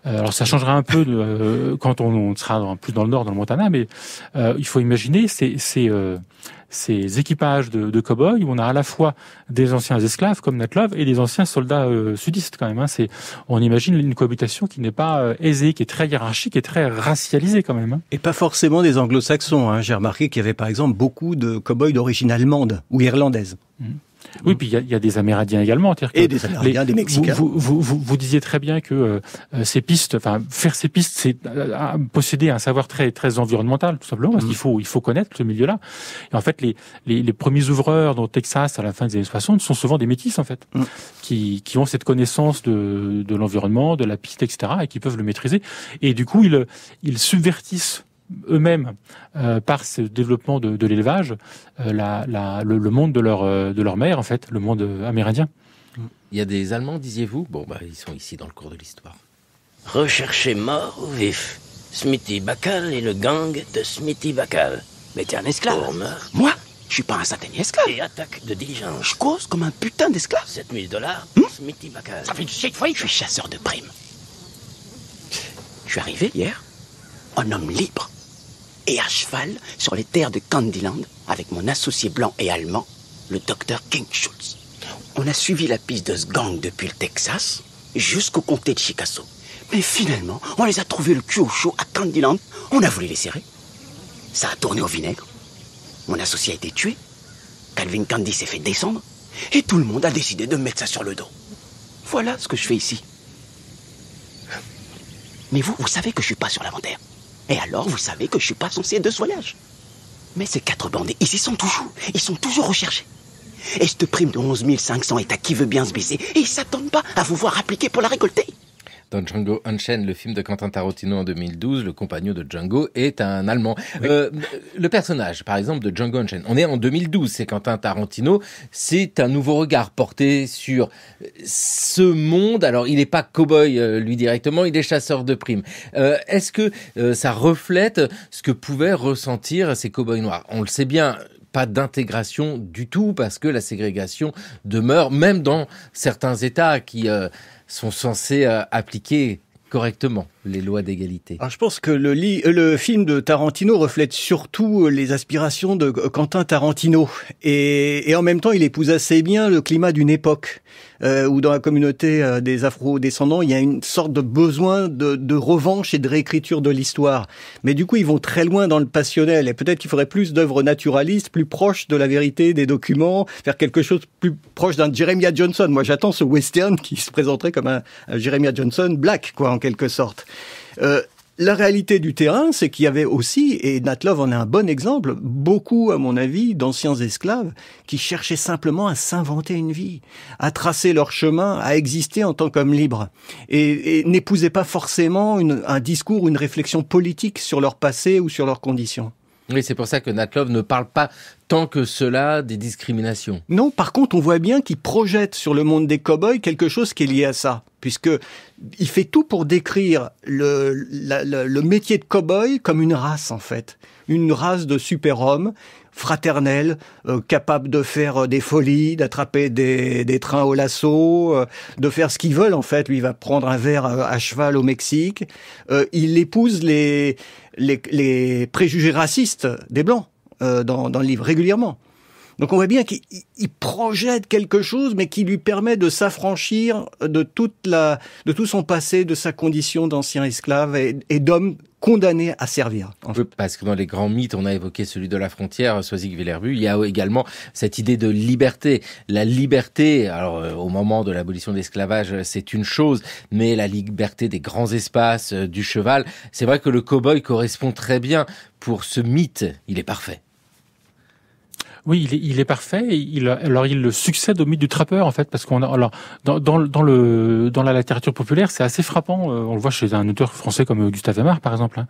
Alors ça changera un peu quand on sera plus dans le nord, dans le Montana, mais il faut imaginer ces équipages de cow-boys où on a à la fois des anciens esclaves comme Nat Love et des anciens soldats sudistes quand même. Hein. On imagine une cohabitation qui n'est pas aisée, qui est très hiérarchique et très racialisée quand même. Hein. Et pas forcément des anglo-saxons. Hein. J'ai remarqué qu'il y avait par exemple beaucoup de cow-boys d'origine allemande ou irlandaise. Oui, puis il y a des Amérindiens également. Et des Amérindiens, des Mexicains. Vous disiez très bien que ces pistes, faire ces pistes, c'est posséder un savoir très très environnemental, tout simplement, parce qu'il faut connaître ce milieu-là. Et en fait, les premiers ouvreurs dans le Texas à la fin des années 60 sont souvent des métis, en fait, qui ont cette connaissance de l'environnement, de la piste, etc., et qui peuvent le maîtriser. Et du coup, ils subvertissent eux-mêmes, par ce développement de l'élevage, le monde de leur mère, en fait, le monde amérindien. Il y a des Allemands, disiez-vous ? Ils sont ici dans le cours de l'histoire. Recherché mort ou vif, Smithy Bacal et le gang de Smithy Bacal. Mais t'es un esclave. Pour meurtre. Moi ? Je suis pas un satané esclave. Et attaque de diligence. Je cause comme un putain d'esclave. $7 000, Smithy Bacal. Ça fait du shit, je suis chasseur de primes. Je suis arrivé hier, un homme libre. Et à cheval sur les terres de Candyland avec mon associé blanc et allemand, le docteur King Schultz. On a suivi la piste de ce gang depuis le Texas jusqu'au comté de Chicago. Mais finalement, on les a trouvés le cul au chaud à Candyland. On a voulu les serrer. Ça a tourné au vinaigre. Mon associé a été tué. Calvin Candy s'est fait descendre. Et tout le monde a décidé de mettre ça sur le dos. Voilà ce que je fais ici. Mais vous savez que je suis pas sur l'inventaire. Et alors, vous savez que je suis pas censé être de ce voyage. Mais ces 4 bandits, ils sont toujours recherchés. Et cette prime de 11 500 est à qui veut bien se baisser. Et ils s'attendent pas à vous voir appliquer pour la récolter. Dans Django Unchained, le film de Quentin Tarantino en 2012, le compagnon de Django est un Allemand. Oui. Le personnage, par exemple, de Django Unchained, on est en 2012, c'est Quentin Tarantino, c'est un nouveau regard porté sur ce monde. Alors, il n'est pas cow-boy, lui, directement, il est chasseur de primes. Est-ce que ça reflète ce que pouvaient ressentir ces cow-boys noirs ? On le sait bien, pas d'intégration du tout, parce que la ségrégation demeure, même dans certains États qui sont censés appliquer correctement les lois d'égalité. Alors je pense que le film de Tarantino reflète surtout les aspirations de Quentin Tarantino. Et en même temps, il épouse assez bien le climat d'une époque où dans la communauté des Afro-descendants, il y a une sorte de besoin de revanche et de réécriture de l'histoire. Mais du coup, ils vont très loin dans le passionnel. Et peut-être qu'il faudrait plus d'œuvres naturalistes, plus proches de la vérité des documents, faire quelque chose plus proche d'un Jeremiah Johnson. Moi, j'attends ce western qui se présenterait comme un Jeremiah Johnson black, quoi, en quelque sorte. La réalité du terrain, c'est qu'il y avait aussi, et Nat Love en est un bon exemple, beaucoup, à mon avis, d'anciens esclaves qui cherchaient simplement à s'inventer une vie, à tracer leur chemin, à exister en tant qu'hommes libres, et n'épousaient pas forcément un discours ou une réflexion politique sur leur passé ou sur leurs conditions. Oui, c'est pour ça que Nat Love ne parle pas tant que cela des discriminations. Non, par contre, on voit bien qu'il projette sur le monde des cow-boys quelque chose qui est lié à ça, puisque il fait tout pour décrire le métier de cow-boy comme une race, en fait. Une race de super-hommes, fraternels, capables de faire des folies, d'attraper des trains au lasso, de faire ce qu'ils veulent, en fait. Lui, il va prendre un verre à cheval au Mexique. Il épouse les préjugés racistes des Blancs dans le livre, régulièrement. Donc on voit bien qu'il projette quelque chose, mais qui lui permet de s'affranchir de tout son passé, de sa condition d'ancien esclave et d'homme condamnés à servir. Parce que dans les grands mythes, on a évoqué celui de la frontière, Soisig-Villerbue, il y a également cette idée de liberté. La liberté, alors au moment de l'abolition de l'esclavage, c'est une chose, mais la liberté des grands espaces, du cheval, c'est vrai que le cow-boy correspond très bien pour ce mythe, il est parfait. Oui, il est parfait. Il le succède au mythe du trappeur en fait, parce qu'on a alors dans la littérature populaire, c'est assez frappant. On le voit chez un auteur français comme Gustave Aimard par exemple.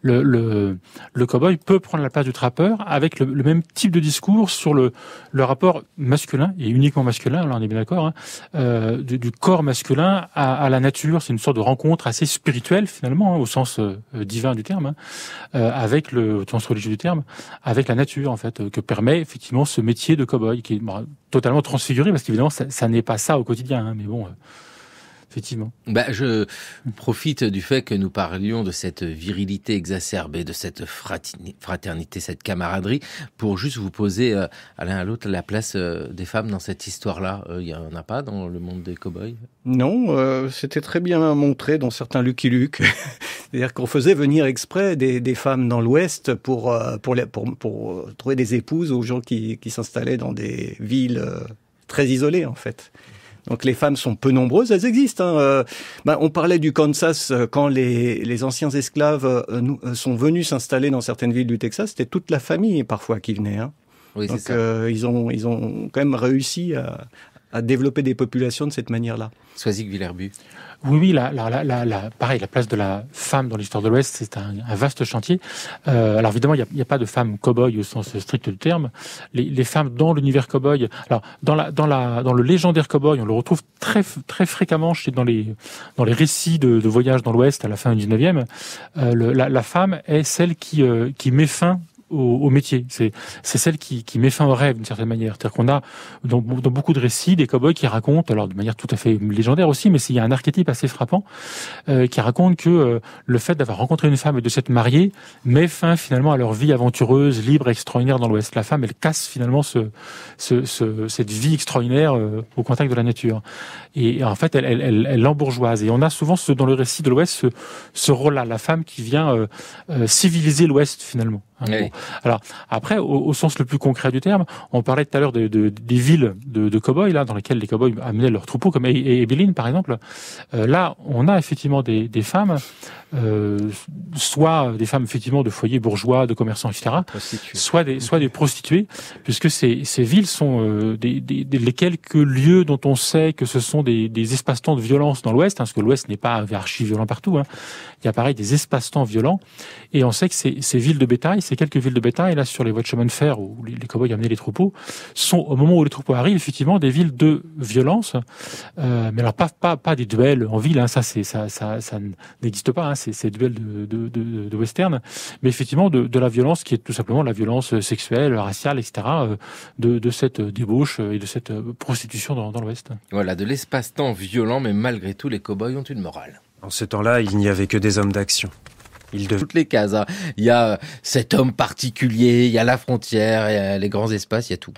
Le cow-boy peut prendre la place du trappeur avec le même type de discours sur le rapport masculin et uniquement masculin. Là, on est bien d'accord. Du corps masculin à la nature. C'est une sorte de rencontre assez spirituelle finalement, au sens divin du terme, avec au sens religieux du terme, avec la nature en fait, que permet effectivement ce métier de cow-boy qui est totalement transfiguré parce qu'évidemment ça n'est pas ça au quotidien, mais bon, effectivement. Je profite du fait que nous parlions de cette virilité exacerbée, de cette fraternité, cette camaraderie, pour juste vous poser à l'un à l'autre la place des femmes dans cette histoire-là. Il n'y en a pas dans le monde des cow-boys ? Non, c'était très bien montré dans certains Lucky Luke. C'est-à-dire qu'on faisait venir exprès des femmes dans l'Ouest pour trouver des épouses aux gens qui s'installaient dans des villes très isolées, en fait. Donc les femmes sont peu nombreuses, elles existent. On parlait du Kansas quand les anciens esclaves sont venus s'installer dans certaines villes du Texas, c'était toute la famille parfois qui venait. Oui, donc ils ont quand même réussi à développer des populations de cette manière-là. Soisig-Villerbue. Oui, pareil, la place de la femme dans l'histoire de l'Ouest, c'est un vaste chantier. Alors évidemment, il n'y a pas de femmes cow-boy au sens strict du terme. Les femmes dans l'univers cow-boy, alors dans le légendaire cow-boy, on le retrouve très très fréquemment dans les récits de voyages dans l'Ouest à la fin du 19e. La femme est celle qui met fin au métier. C'est celle qui met fin au rêve d'une certaine manière. C'est-à-dire qu'on a dans beaucoup de récits des cow-boys qui racontent, alors de manière tout à fait légendaire aussi, mais il y a un archétype assez frappant qui raconte que le fait d'avoir rencontré une femme et de s'être marié met fin finalement à leur vie aventureuse, libre, extraordinaire dans l'Ouest. La femme, elle casse finalement cette vie extraordinaire au contact de la nature. Et en fait, elle l'embourgeoise. Et on a souvent dans le récit de l'Ouest ce rôle-là, la femme qui vient civiliser l'Ouest finalement. Oui. Bon. Alors après, au sens le plus concret du terme, on parlait tout à l'heure des villes de cow-boys là, dans lesquelles les cow-boys amenaient leurs troupeaux, comme Abilene par exemple. Là, on a effectivement des femmes, soit des femmes effectivement de foyers bourgeois, de commerçants, etc., soit des prostituées, puisque ces villes sont les quelques lieux dont on sait que ce sont des espaces-temps de violence dans l'Ouest, parce que l'Ouest n'est pas archi-violent partout. Il y a pareil des espaces-temps violents, et on sait que ces villes de bétail, ces quelques villes de bétail, là sur les voies de chemin de fer où les cow-boys amenaient les troupeaux, sont au moment où les troupeaux arrivent effectivement des villes de violence, mais alors pas des duels en ville, ça n'existe pas, ces duels de western, mais effectivement de la violence qui est tout simplement la violence sexuelle, raciale, etc., de cette débauche et de cette prostitution dans l'Ouest. Voilà, de l'espace-temps violent, mais malgré tout, les cow-boys ont une morale. En ce temps-là, il n'y avait que des hommes d'action. Toutes les cases. Il y a cet homme particulier, il y a la frontière, il y a les grands espaces, il y a tout.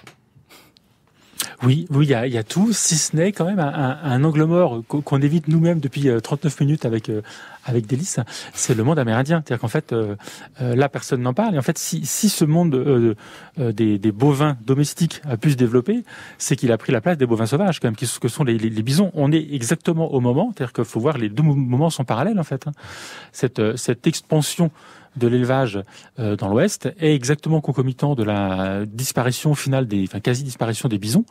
Oui, il y a tout, si ce n'est quand même un angle mort qu'on évite nous-mêmes depuis 39 minutes avec Délice, c'est le monde amérindien. C'est-à-dire qu'en fait, là, personne n'en parle. Et en fait, si ce monde des bovins domestiques a pu se développer, c'est qu'il a pris la place des bovins sauvages, quand même, que sont les bisons. On est exactement au moment, c'est-à-dire qu'il faut voir les deux moments sont parallèles, en fait. Cette expansion de l'élevage dans l'Ouest est exactement concomitant de la disparition finale quasi-disparition des bisons.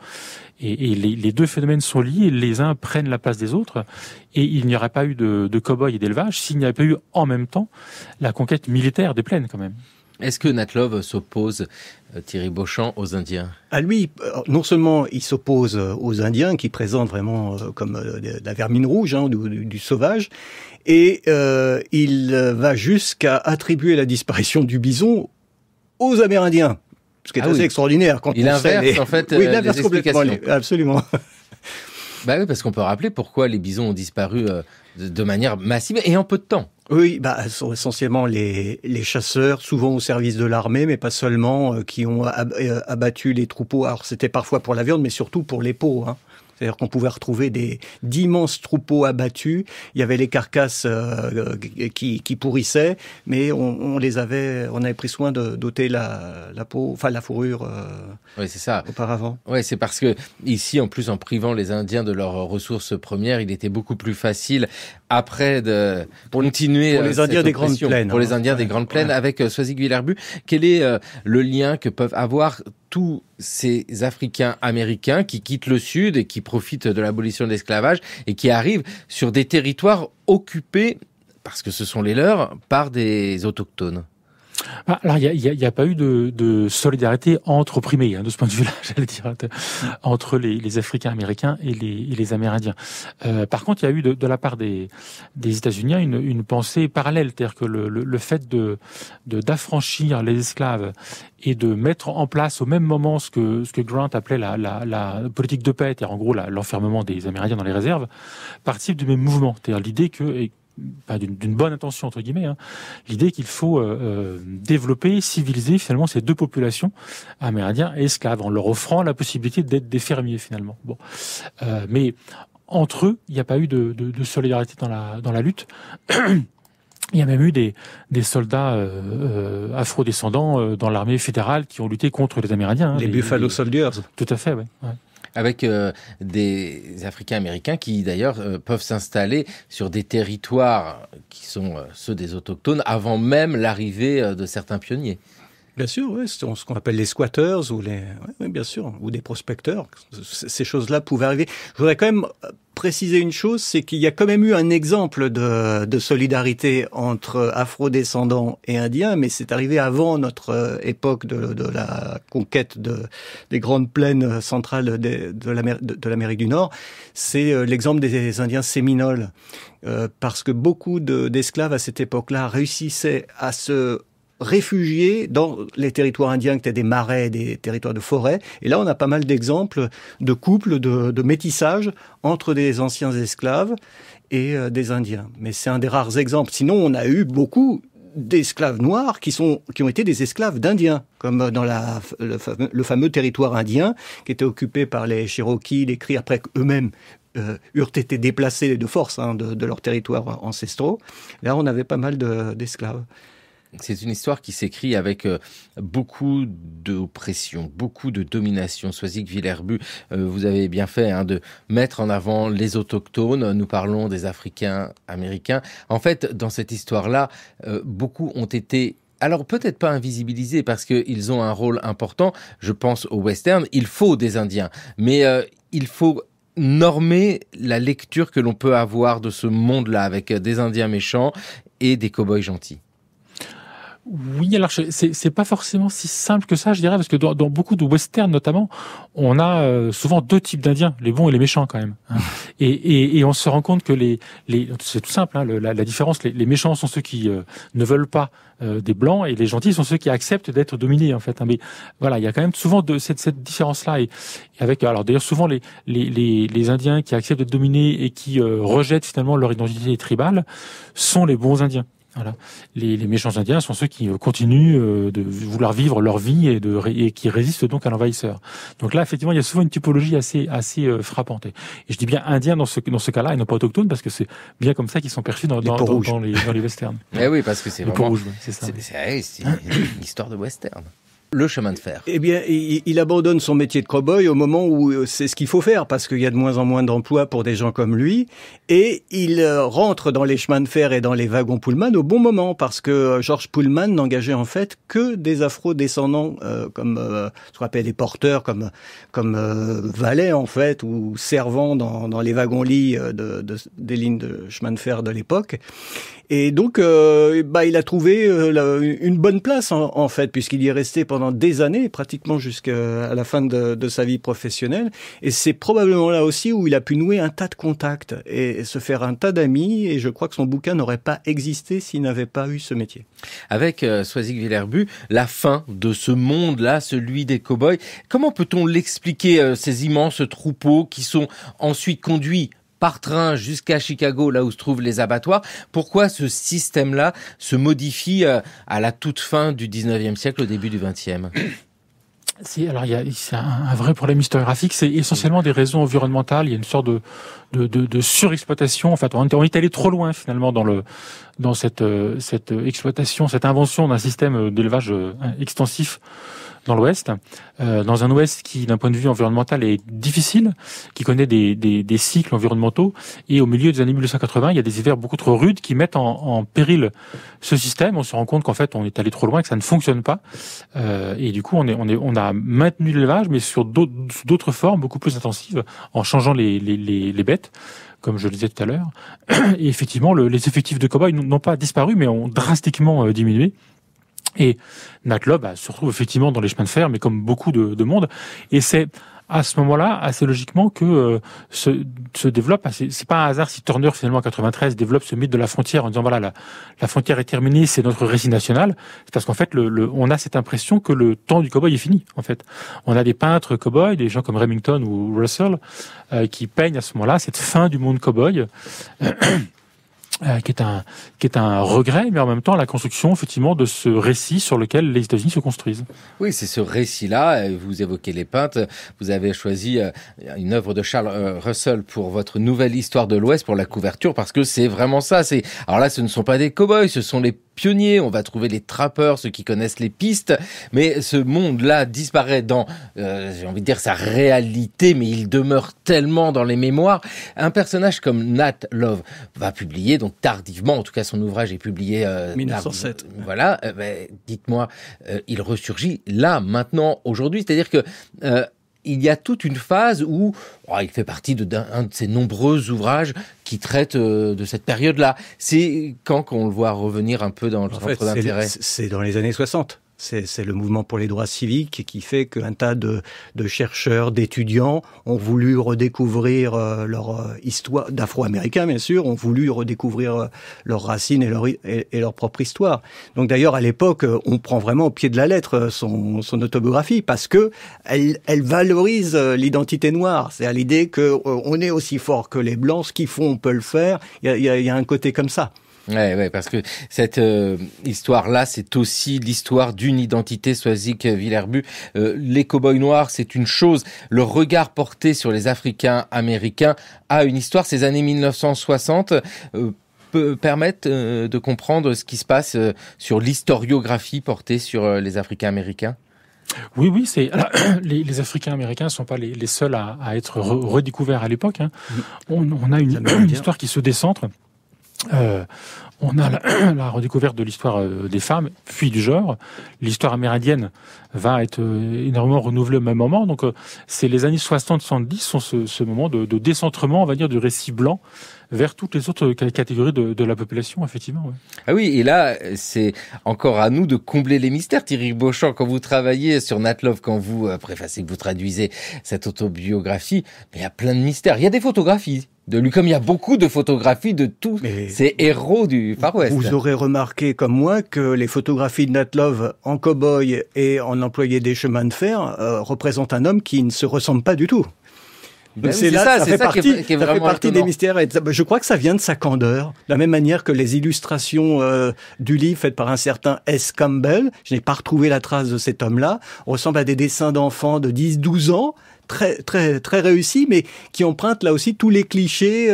Et les deux phénomènes sont liés, les uns prennent la place des autres, et il n'y aurait pas eu de cow-boy et d'élevage s'il n'y avait pas eu en même temps la conquête militaire des plaines, quand même. Est-ce que Nat Love s'oppose, Thierry Beauchamp, aux Indiens ? À lui, non seulement il s'oppose aux Indiens, qui présentent vraiment comme de la vermine rouge, du sauvage, et il va jusqu'à attribuer la disparition du bison aux Amérindiens. Ce qui est assez extraordinaire. Quand il inverse, en fait, oui, il inverse complètement. Absolument. Oui, parce qu'on peut rappeler pourquoi les bisons ont disparu de manière massive et en peu de temps. Oui, sont essentiellement les chasseurs, souvent au service de l'armée, mais pas seulement, qui ont abattu les troupeaux. Alors c'était parfois pour la viande, mais surtout pour les peaux. C'est-à-dire qu'on pouvait retrouver d'immenses troupeaux abattus. Il y avait les carcasses qui pourrissaient, mais on avait pris soin d'ôter la peau, enfin la fourrure. Oui, c'est ça. Auparavant. Oui, c'est parce que ici, en plus, en privant les Indiens de leurs ressources premières, il était beaucoup plus facile après de continuer pour les Indiens des Grandes Plaines. Pour les Indiens des Grandes Plaines, avec Soisig Villers-But. Quel est le lien que peuvent avoir tous ces Africains américains qui quittent le Sud et qui profitent de l'abolition de l'esclavage et qui arrivent sur des territoires occupés, parce que ce sont les leurs, par des autochtones? Alors, il y a pas eu de solidarité entre opprimés, de ce point de vue-là, j'allais dire, entre les Africains américains et les Amérindiens. Par contre, il y a eu de la part des États-Unis une pensée parallèle, c'est-à-dire que le fait d'affranchir les esclaves et de mettre en place au même moment ce que Grant appelait la politique de paix, c'est-à-dire en gros l'enfermement des Amérindiens dans les réserves, participe du même mouvement, c'est-à-dire l'idée que d'une bonne intention entre guillemets, l'idée qu'il faut développer, civiliser finalement ces deux populations, amérindiens et esclaves, en leur offrant la possibilité d'être des fermiers finalement. Bon, mais entre eux, il n'y a pas eu de solidarité dans la lutte. Il y a même eu des soldats afro-descendants dans l'armée fédérale qui ont lutté contre les Amérindiens. Les Buffalo Soldiers. Tout à fait, oui. Ouais. Avec des Africains américains qui d'ailleurs peuvent s'installer sur des territoires qui sont ceux des autochtones avant même l'arrivée de certains pionniers. Bien sûr, oui, c'est ce qu'on appelle les squatters ou oui, bien sûr, ou des prospecteurs. Ces choses-là pouvaient arriver. Je voudrais quand même préciser une chose, c'est qu'il y a quand même eu un exemple de solidarité entre afro-descendants et indiens, mais c'est arrivé avant notre époque de la conquête des grandes plaines centrales de l'Amérique du Nord. C'est l'exemple des Indiens séminoles, parce que beaucoup d'esclaves à cette époque-là réussissaient à se réfugiés dans les territoires indiens qui étaient des marais, des territoires de forêt. Et là, on a pas mal d'exemples de couples, de métissage entre des anciens esclaves et des Indiens. Mais c'est un des rares exemples. Sinon, on a eu beaucoup d'esclaves noirs qui ont été des esclaves d'Indiens, comme dans le fameux territoire indien qui était occupé par les Cherokees, les Cris, après eux-mêmes eurent été déplacés de force de leurs territoires ancestraux. Là, on avait pas mal d'esclaves. C'est une histoire qui s'écrit avec beaucoup d'oppression, beaucoup de domination. Soisig Villers-But, vous avez bien fait de mettre en avant les autochtones. Nous parlons des Africains américains. En fait, dans cette histoire-là, beaucoup ont été... Alors peut-être pas invisibilisés parce qu'ils ont un rôle important. Je pense au western. Il faut des Indiens, mais il faut normer la lecture que l'on peut avoir de ce monde-là avec des Indiens méchants et des cow-boys gentils. Oui, alors c'est pas forcément si simple que ça, je dirais, parce que dans beaucoup de westerns notamment, on a souvent deux types d'Indiens, les bons et les méchants quand même. Et on se rend compte que c'est tout simple, la différence, les méchants sont ceux qui ne veulent pas des blancs et les gentils sont ceux qui acceptent d'être dominés en fait. Mais voilà, il y a quand même souvent cette différence-là et avec alors d'ailleurs souvent les Indiens qui acceptent d'être dominés et qui rejettent finalement leur identité tribale sont les bons Indiens. Voilà. Les méchants indiens sont ceux qui continuent de vouloir vivre leur vie et qui résistent donc à l'envahisseur. Donc là, effectivement, il y a souvent une typologie assez frappante. Et je dis bien indien dans ce cas-là et non pas autochtone parce que c'est bien comme ça qu'ils sont perçus dans les westerns. Eh oui, parce que c'est vraiment... rouge, c'est ça. C'est une histoire de western. Le chemin de fer. Eh bien, il abandonne son métier de cow-boy au moment où c'est ce qu'il faut faire, parce qu'il y a de moins en moins d'emplois pour des gens comme lui, et il rentre dans les chemins de fer et dans les wagons Pullman au bon moment, parce que George Pullman n'engageait en fait que des afro-descendants, comme ce qu'on appelle des porteurs, comme valets en fait, ou servants dans les wagons-lits des lignes de chemin de fer de l'époque. Et donc, il a trouvé une bonne place en fait, puisqu'il y est resté pendant des années, pratiquement jusqu'à la fin de sa vie professionnelle. Et c'est probablement là aussi où il a pu nouer un tas de contacts et se faire un tas d'amis. Et je crois que son bouquin n'aurait pas existé s'il n'avait pas eu ce métier. Avec Soisig Villers-But, la fin de ce monde-là, celui des cow-boys, comment peut-on l'expliquer, ces immenses troupeaux qui sont ensuite conduits par train jusqu'à Chicago, là où se trouvent les abattoirs? Pourquoi ce système-là se modifie à la toute fin du 19e siècle, au début du 20e? C'est un vrai problème historiographique. C'est essentiellement des raisons environnementales. Il y a une sorte de surexploitation. En fait, on est allé trop loin finalement dans cette exploitation, cette invention d'un système d'élevage extensif dans l'Ouest, dans un Ouest qui, d'un point de vue environnemental, est difficile, qui connaît des cycles environnementaux. Et au milieu des années 1980, il y a des hivers beaucoup trop rudes qui mettent en péril ce système. On se rend compte qu'en fait, on est allé trop loin, que ça ne fonctionne pas. Et du coup, on a maintenu l'élevage, mais sous d'autres formes beaucoup plus intensives, en changeant les bêtes, comme je le disais tout à l'heure. Et effectivement, les effectifs de cow-boys n'ont pas disparu, mais ont drastiquement diminué. Et Nat Love se retrouve effectivement dans les chemins de fer, mais comme beaucoup de monde. Et c'est à ce moment-là, assez logiquement, que se développe. C'est pas un hasard si Turner, finalement, en 93, développe ce mythe de la frontière en disant voilà, la frontière est terminée, c'est notre récit national. C'est parce qu'en fait, on a cette impression que le temps du cow-boy est fini. En fait, on a des peintres cow-boys, des gens comme Remington ou Russell, qui peignent à ce moment-là cette fin du monde cow-boy. Qui est un regret, mais en même temps la construction effectivement de ce récit sur lequel les États-Unis se construisent. Oui, c'est ce récit-là. Vous évoquez les peintres. Vous avez choisi une œuvre de Charles Russell pour votre nouvelle histoire de l'Ouest pour la couverture, parce que c'est vraiment ça. Alors là, ce ne sont pas des cow-boys, ce sont les pionniers. On va trouver les trappeurs, ceux qui connaissent les pistes. Mais ce monde-là disparaît dans, j'ai envie de dire, sa réalité, mais il demeure tellement dans les mémoires. Un personnage comme Nat Love va publier, donc tardivement, en tout cas son ouvrage est publié 1907. Voilà, dites-moi, il ressurgit là, maintenant, aujourd'hui. C'est-à-dire que il y a toute une phase où il fait partie d'un de ces nombreux ouvrages qui traitent de cette période-là. C'est quand qu'on le voit revenir un peu dans le centre d'intérêt? C'est dans les années 60. C'est le mouvement pour les droits civiques qui fait qu'un tas de chercheurs, d'étudiants ont voulu redécouvrir leur histoire, d'Afro-Américains bien sûr, ont voulu redécouvrir leurs racines et leur propre histoire. Donc d'ailleurs à l'époque, on prend vraiment au pied de la lettre son autobiographie parce que elle valorise l'identité noire. C'est à l'idée que on est aussi fort que les blancs, ce qu'ils font, on peut le faire. Il y a un côté comme ça. Ouais, parce que cette histoire-là, c'est aussi l'histoire d'une identité, Soisig Villers-But. Les cow-boys noirs, c'est une chose. Le regard porté sur les Africains américains a une histoire. Ces années 1960 permettent de comprendre ce qui se passe sur l'historiographie portée sur les Africains américains. Oui, les Africains américains ne sont pas les seuls à être redécouverts à l'époque. Hein. On a une histoire qui se décentre. On a la redécouverte de l'histoire des femmes, puis du genre. L'histoire amérindienne va être énormément renouvelée au même moment. Donc, c'est les années 60-70 sont ce moment de décentrement, on va dire, du récit blanc vers toutes les autres catégories de la population, effectivement. Ouais. Ah oui, et là, c'est encore à nous de combler les mystères. Thierry Beauchamp, quand vous travaillez sur Nat Love, quand vous préfacez, que vous traduisez cette autobiographie, il y a plein de mystères. Il y a des photographies de lui, comme il y a beaucoup de photographies de tous ces héros du Far West. Vous aurez remarqué, comme moi, que les photographies de Nat Love en cow-boy et en employé des chemins de fer représentent un homme qui ne se ressemble pas du tout. Ben oui, ça fait partie des mystères. Et je crois que ça vient de sa candeur. De la même manière que les illustrations du livre faites par un certain S. Campbell, je n'ai pas retrouvé la trace de cet homme-là, ressemblent à des dessins d'enfants de 10-12 ans, très, très, très réussis, mais qui empruntent là aussi tous les clichés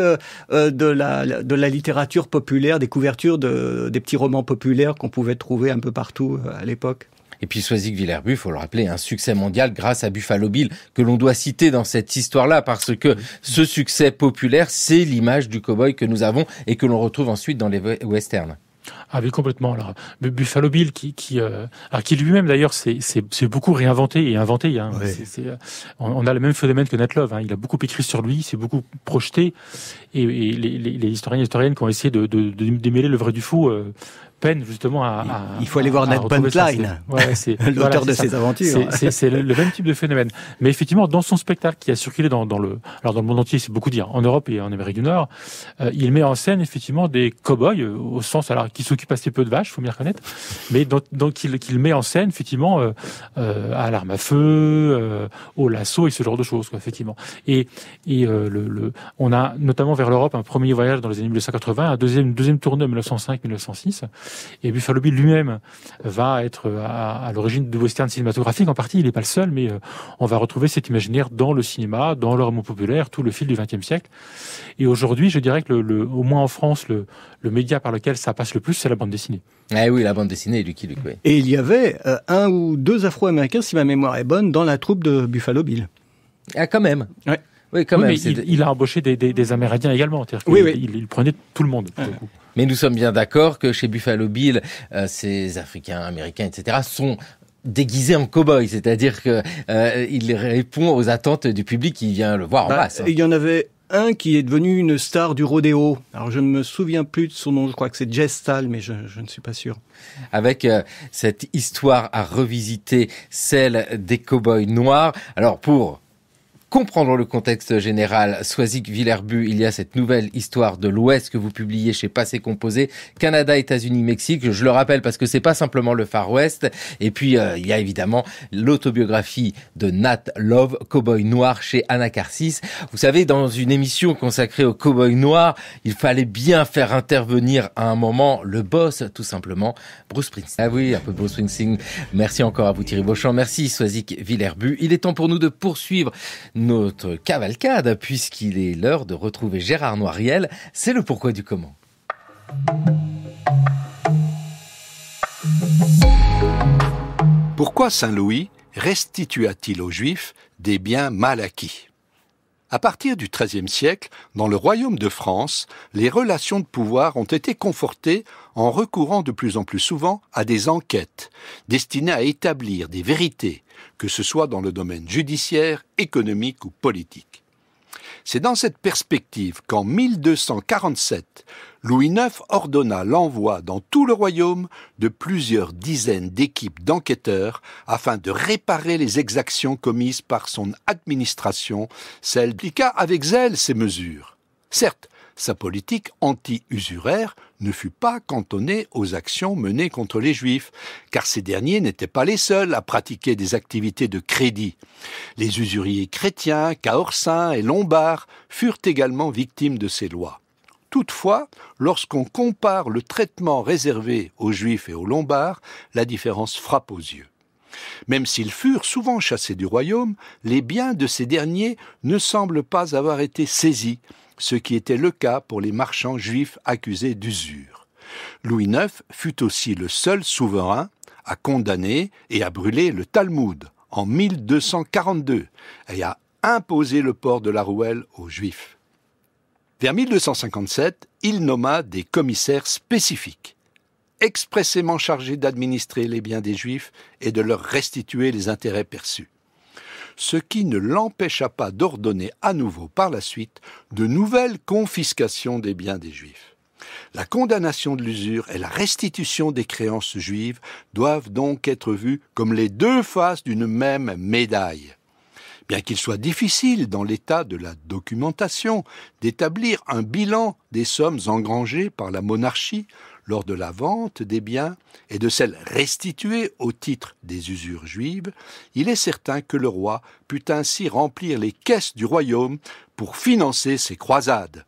de la littérature populaire, des couvertures des petits romans populaires qu'on pouvait trouver un peu partout à l'époque. Et puis Soisig Villers-But, il faut le rappeler, un succès mondial grâce à Buffalo Bill, que l'on doit citer dans cette histoire-là, parce que ce succès populaire, c'est l'image du cow-boy que nous avons et que l'on retrouve ensuite dans les westerns. Ah oui, complètement. Alors, Buffalo Bill, qui lui-même d'ailleurs s'est beaucoup réinventé et inventé. Hein. Ouais. On a le même phénomène que Nat Love. Hein. Il a beaucoup écrit sur lui, s'est beaucoup projeté, et les historiens et historiennes qui ont essayé de démêler le vrai du faux peinent justement à il faut aller voir Nat Buntline, l'auteur de ses aventures. C'est le même type de phénomène. Mais effectivement, dans son spectacle qui a circulé dans le monde entier, c'est beaucoup dire, en Europe et en Amérique du Nord, il met en scène effectivement des cow-boys au sens qui s'occupent assez peu de vaches, faut bien reconnaître, mais donc il met en scène effectivement à l'arme à feu, au lasso et ce genre de choses, quoi, effectivement. Et on a notamment vers l'Europe un premier voyage dans les années 1980, une deuxième tournée en 1905-1906. Et Buffalo Bill lui-même va être à l'origine du western cinématographique. En partie, il n'est pas le seul, mais on va retrouver cet imaginaire dans le cinéma, dans le roman populaire, tout le fil du XXe siècle. Et aujourd'hui, je dirais que au moins en France, le média par lequel ça passe le plus, c'est la bande dessinée. Ah oui, la bande dessinée, Lucky Luke, oui. Et il y avait 1 ou 2 Afro-Américains, si ma mémoire est bonne, dans la troupe de Buffalo Bill. Ah, quand même. Ouais. Oui, quand même. Mais il a embauché des Amérindiens également. Il prenait tout le monde. Ouais. Mais nous sommes bien d'accord que chez Buffalo Bill, ces Africains, Américains, etc., sont déguisé en cow-boy, c'est-à-dire que il répond aux attentes du public qui vient le voir en masse. Il y en avait un qui est devenu une star du rodéo. Alors je ne me souviens plus de son nom, je crois que c'est Jess Stahl, mais je ne suis pas sûr. Avec cette histoire à revisiter, celle des cow-boys noirs. Alors pour comprendre le contexte général, Soisic Villers-But, il y a cette nouvelle histoire de l'Ouest que vous publiez chez Passé Composé, Canada, États-Unis, Mexique. Je le rappelle parce que c'est pas simplement le Far West. Et puis il y a évidemment l'autobiographie de Nat Love, Cowboy Noir chez Anacarsis. Vous savez, dans une émission consacrée aux Cowboys Noirs, il fallait bien faire intervenir à un moment le boss, tout simplement, Bruce Springsteen. Ah oui, un peu Bruce Springsteen. Merci encore à vous Thierry Beauchamp. Merci Soisic Villers-But. Il est temps pour nous de poursuivre notre cavalcade, puisqu'il est l'heure de retrouver Gérard Noiriel. C'est le pourquoi du comment. Pourquoi Saint-Louis restitua-t-il aux Juifs des biens mal acquis ? À partir du XIIIe siècle, dans le royaume de France, les relations de pouvoir ont été confortées en recourant de plus en plus souvent à des enquêtes destinées à établir des vérités, que ce soit dans le domaine judiciaire, économique ou politique. C'est dans cette perspective qu'en 1247, Louis IX ordonna l'envoi dans tout le royaume de plusieurs dizaines d'équipes d'enquêteurs afin de réparer les exactions commises par son administration. Celle appliqua avec zèle ces mesures. Certes, sa politique anti-usuraire ne fut pas cantonnée aux actions menées contre les Juifs, car ces derniers n'étaient pas les seuls à pratiquer des activités de crédit. Les usuriers chrétiens, cahorsins et lombards furent également victimes de ces lois. Toutefois, lorsqu'on compare le traitement réservé aux Juifs et aux Lombards, la différence frappe aux yeux. Même s'ils furent souvent chassés du royaume, les biens de ces derniers ne semblent pas avoir été saisis, ce qui était le cas pour les marchands juifs accusés d'usure. Louis IX fut aussi le seul souverain à condamner et à brûler le Talmud en 1242 et à imposer le port de la rouelle aux Juifs. Vers 1257, il nomma des commissaires spécifiques, expressément chargés d'administrer les biens des Juifs et de leur restituer les intérêts perçus. Ce qui ne l'empêcha pas d'ordonner à nouveau par la suite de nouvelles confiscations des biens des Juifs. La condamnation de l'usure et la restitution des créances juives doivent donc être vues comme les deux faces d'une même médaille. Bien qu'il soit difficile, dans l'état de la documentation, d'établir un bilan des sommes engrangées par la monarchie lors de la vente des biens et de celles restituées au titre des usures juives, il est certain que le roi put ainsi remplir les caisses du royaume pour financer ses croisades.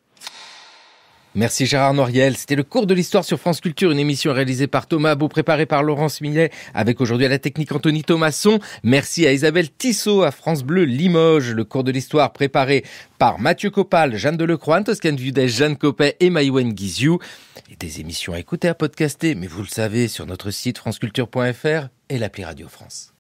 Merci Gérard Noiriel. C'était le cours de l'histoire sur France Culture, une émission réalisée par Thomas Abot, préparée par Laurence Millet, avec aujourd'hui à la technique Anthony Thomasson. Merci à Isabelle Tissot, à France Bleu Limoges. Le cours de l'histoire préparé par Mathieu Copal, Jeanne Delecroix, Toscane Viudès, Jeanne Copet et Maïwen Guiziou. Et des émissions à écouter, à podcaster, mais vous le savez, sur notre site franceculture.fr et l'appli Radio France.